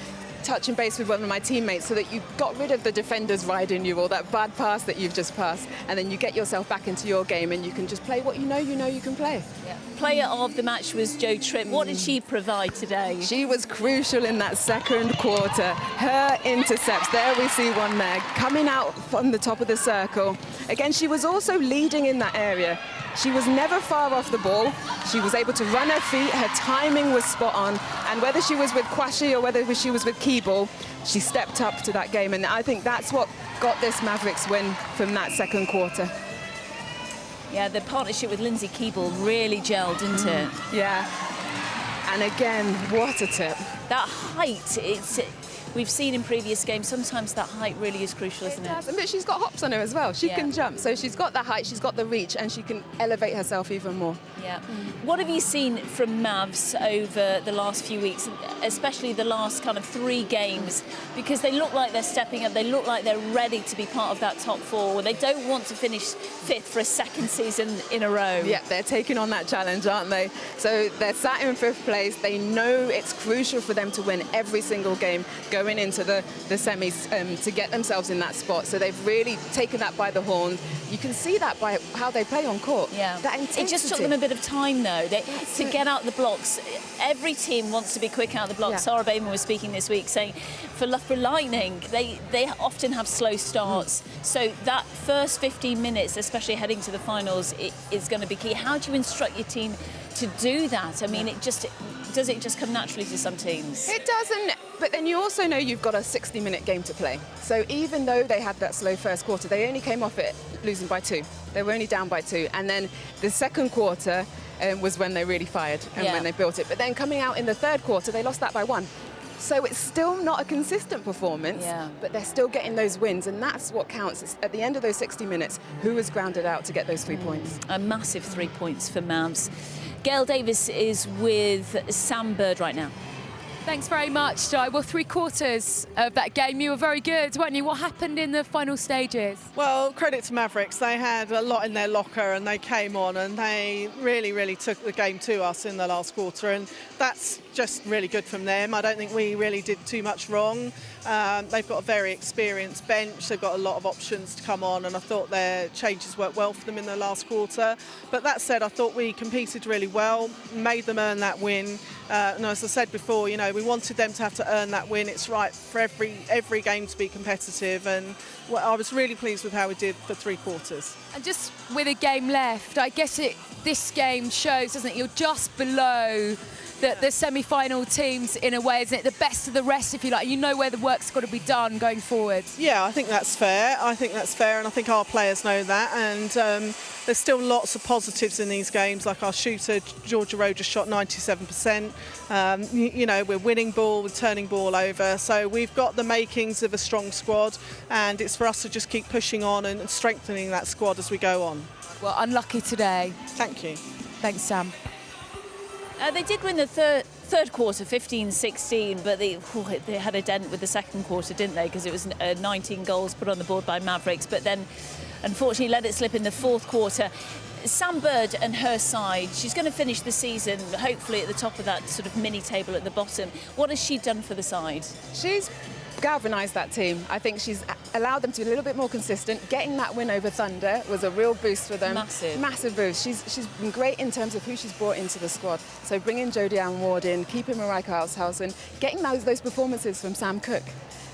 touching base with one of my teammates so that you got rid of the defenders riding you or that bad pass that you've just passed, and then you get yourself back into your game and you can just play what you know you can play. Yeah. Player of the match was Jo Tripp. What did she provide today? She was crucial in that second quarter. Her intercepts, there we see one there, coming out from the top of the circle. Again, she was also leading in that area. She was never far off the ball. She was able to run her feet. Her timing was spot on. And whether she was with Kwashi or whether she was with Keeble, she stepped up to that game. And I think that's what got this Mavericks win from that second quarter. Yeah, the partnership with Lindsay Keeble really gelled, didn't it? Yeah. And again, what a tip. That height, we've seen in previous games, sometimes that height really is crucial, isn't it? But she's got hops on her as well. She can jump. So she's got that height, she's got the reach, and she can elevate herself even more. Yeah. What have you seen from Mavs over the last few weeks, especially the last kind of 3 games? Because they look like they're stepping up, they look like they're ready to be part of that top 4. They don't want to finish 5th for a second season in a row. Yeah, they're taking on that challenge, aren't they? So they're sat in 5th place. They know it's crucial for them to win every single game going into the semis to get themselves in that spot. So they've really taken that by the horn. You can see that by how they play on court. Yeah. That intensity. It just took them a bit of time, though, to get out the blocks. Every team wants to be quick out the blocks. Sarah Bateman was speaking this week saying for Loughborough Lightning, they often have slow starts. So that first 15 minutes, especially heading to the finals, is going to be key. How do you instruct your team to do that? I mean, does it just come naturally to some teams? It doesn't, but then you also know you've got a 60-minute game to play. So even though they had that slow first quarter, they only came off it losing by 2. They were only down by 2. And then the second quarter was when they really fired and when they built it. But then coming out in the third quarter, they lost that by 1. So it's still not a consistent performance, but they're still getting those wins, and that's what counts. It's at the end of those 60 minutes, who was grounded out to get those 3 points. A massive 3 points for Mavs. Gail Davis is with Sam Bird right now. Thanks very much, Di. Well, 3/4 of that game, you were very good, weren't you? What happened in the final stages? Well, credit to Mavericks. They had a lot in their locker and they came on and they really took the game to us in the last quarter, and that's just really good from them. I don't think we really did too much wrong. They've got a very experienced bench. They've got a lot of options to come on, and I thought their changes worked well for them in the last quarter. But that said, I thought we competed really well, made them earn that win. And as I said before, you know, we wanted them to have to earn that win. It's right for every game to be competitive, and I was really pleased with how we did for 3 quarters. And just with a game left, I guess this game shows, doesn't it? You're just below the semi-final teams in a way, isn't it? The best of the rest, if you like. You know where the work's got to be done going forward. Yeah, I think that's fair. And I think our players know that. And there's still lots of positives in these games, like our shooter, Georgia Rowe, just shot 97%. You know, we're winning ball, we're turning ball over. So we've got the makings of a strong squad, and it's for us to just keep pushing on and strengthening that squad as we go on. Well, unlucky today. Thank you. Thanks, Sam. They did win the third quarter, 15-16, but they had a dent with the second quarter, didn't they? Because it was 19 goals put on the board by Mavericks, but then unfortunately let it slip in the fourth quarter. Sam Bird and her side, she's going to finish the season hopefully at the top of that sort of mini table at the bottom. What has she done for the side? She's galvanised that team. I think she's allowed them to be a little bit more consistent. Getting that win over Thunder was a real boost for them. Massive boost. She's been great in terms of who she's brought into the squad. So bringing Jodie Ann Ward in, keeping Mariah Karlshausen, getting those performances from Sam Cook.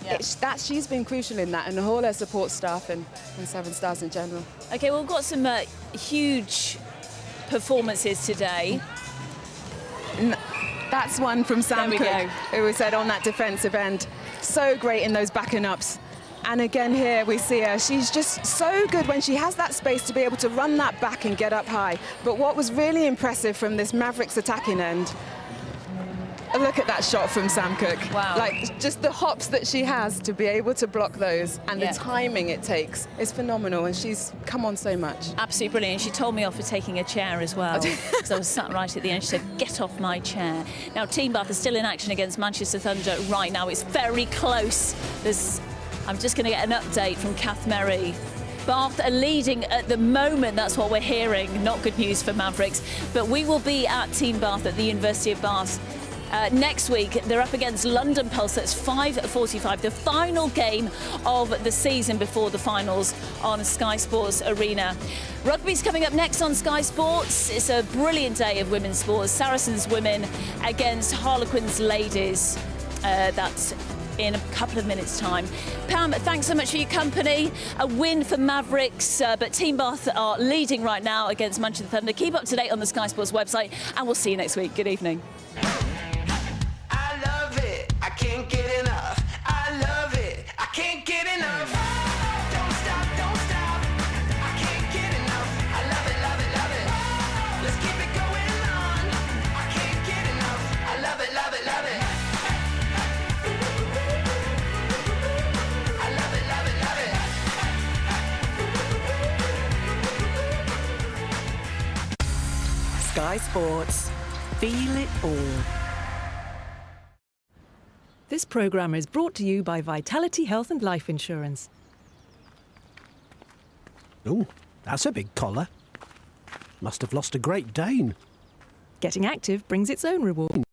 Yeah. She's been crucial in that, and all her support staff and Severn Stars in general. OK, well, we've got some huge performances today. That's one from Sam Cook, who we said on that defensive end. So great in those backing ups. And again here we see her. She's just so good when she has that space to be able to run that back and get up high. But what was really impressive from this Mavericks attacking end, look at that shot from Sam Cook. Wow. Like, just the hops that she has to be able to block those and the timing it takes is phenomenal, and she's come on so much. Absolutely brilliant. She told me off for taking a chair as well, because I was sat right at the end. She said, get off my chair. Now, Team Bath is still in action against Manchester Thunder right now. It's very close. I'm just going to get an update from Kath Merry. Bath are leading at the moment, that's what we're hearing. Not good news for Mavericks, but we will be at Team Bath at the University of Bath next week. They're up against London Pulse. That's 5:45, the final game of the season before the finals on Sky Sports Arena. Rugby's coming up next on Sky Sports. It's a brilliant day of women's sports. Saracens women against Harlequins ladies. That's in a couple of minutes' time. Pam, thanks so much for your company. A win for Mavericks, but Team Bath are leading right now against Manchester Thunder. Keep up to date on the Sky Sports website, and we'll see you next week. Good evening. Can't get enough. I love it. I can't get enough. Don't stop, don't stop. I can't get enough. I love it, love it, love it. Let's keep it going on. I can't get enough. I love it, love it, love it. I love it, love it, love it. Sky Sports. Feel it all. This programme is brought to you by Vitality Health and Life Insurance. Oh, that's a big collar. Must have lost a Great Dane. Getting active brings its own reward.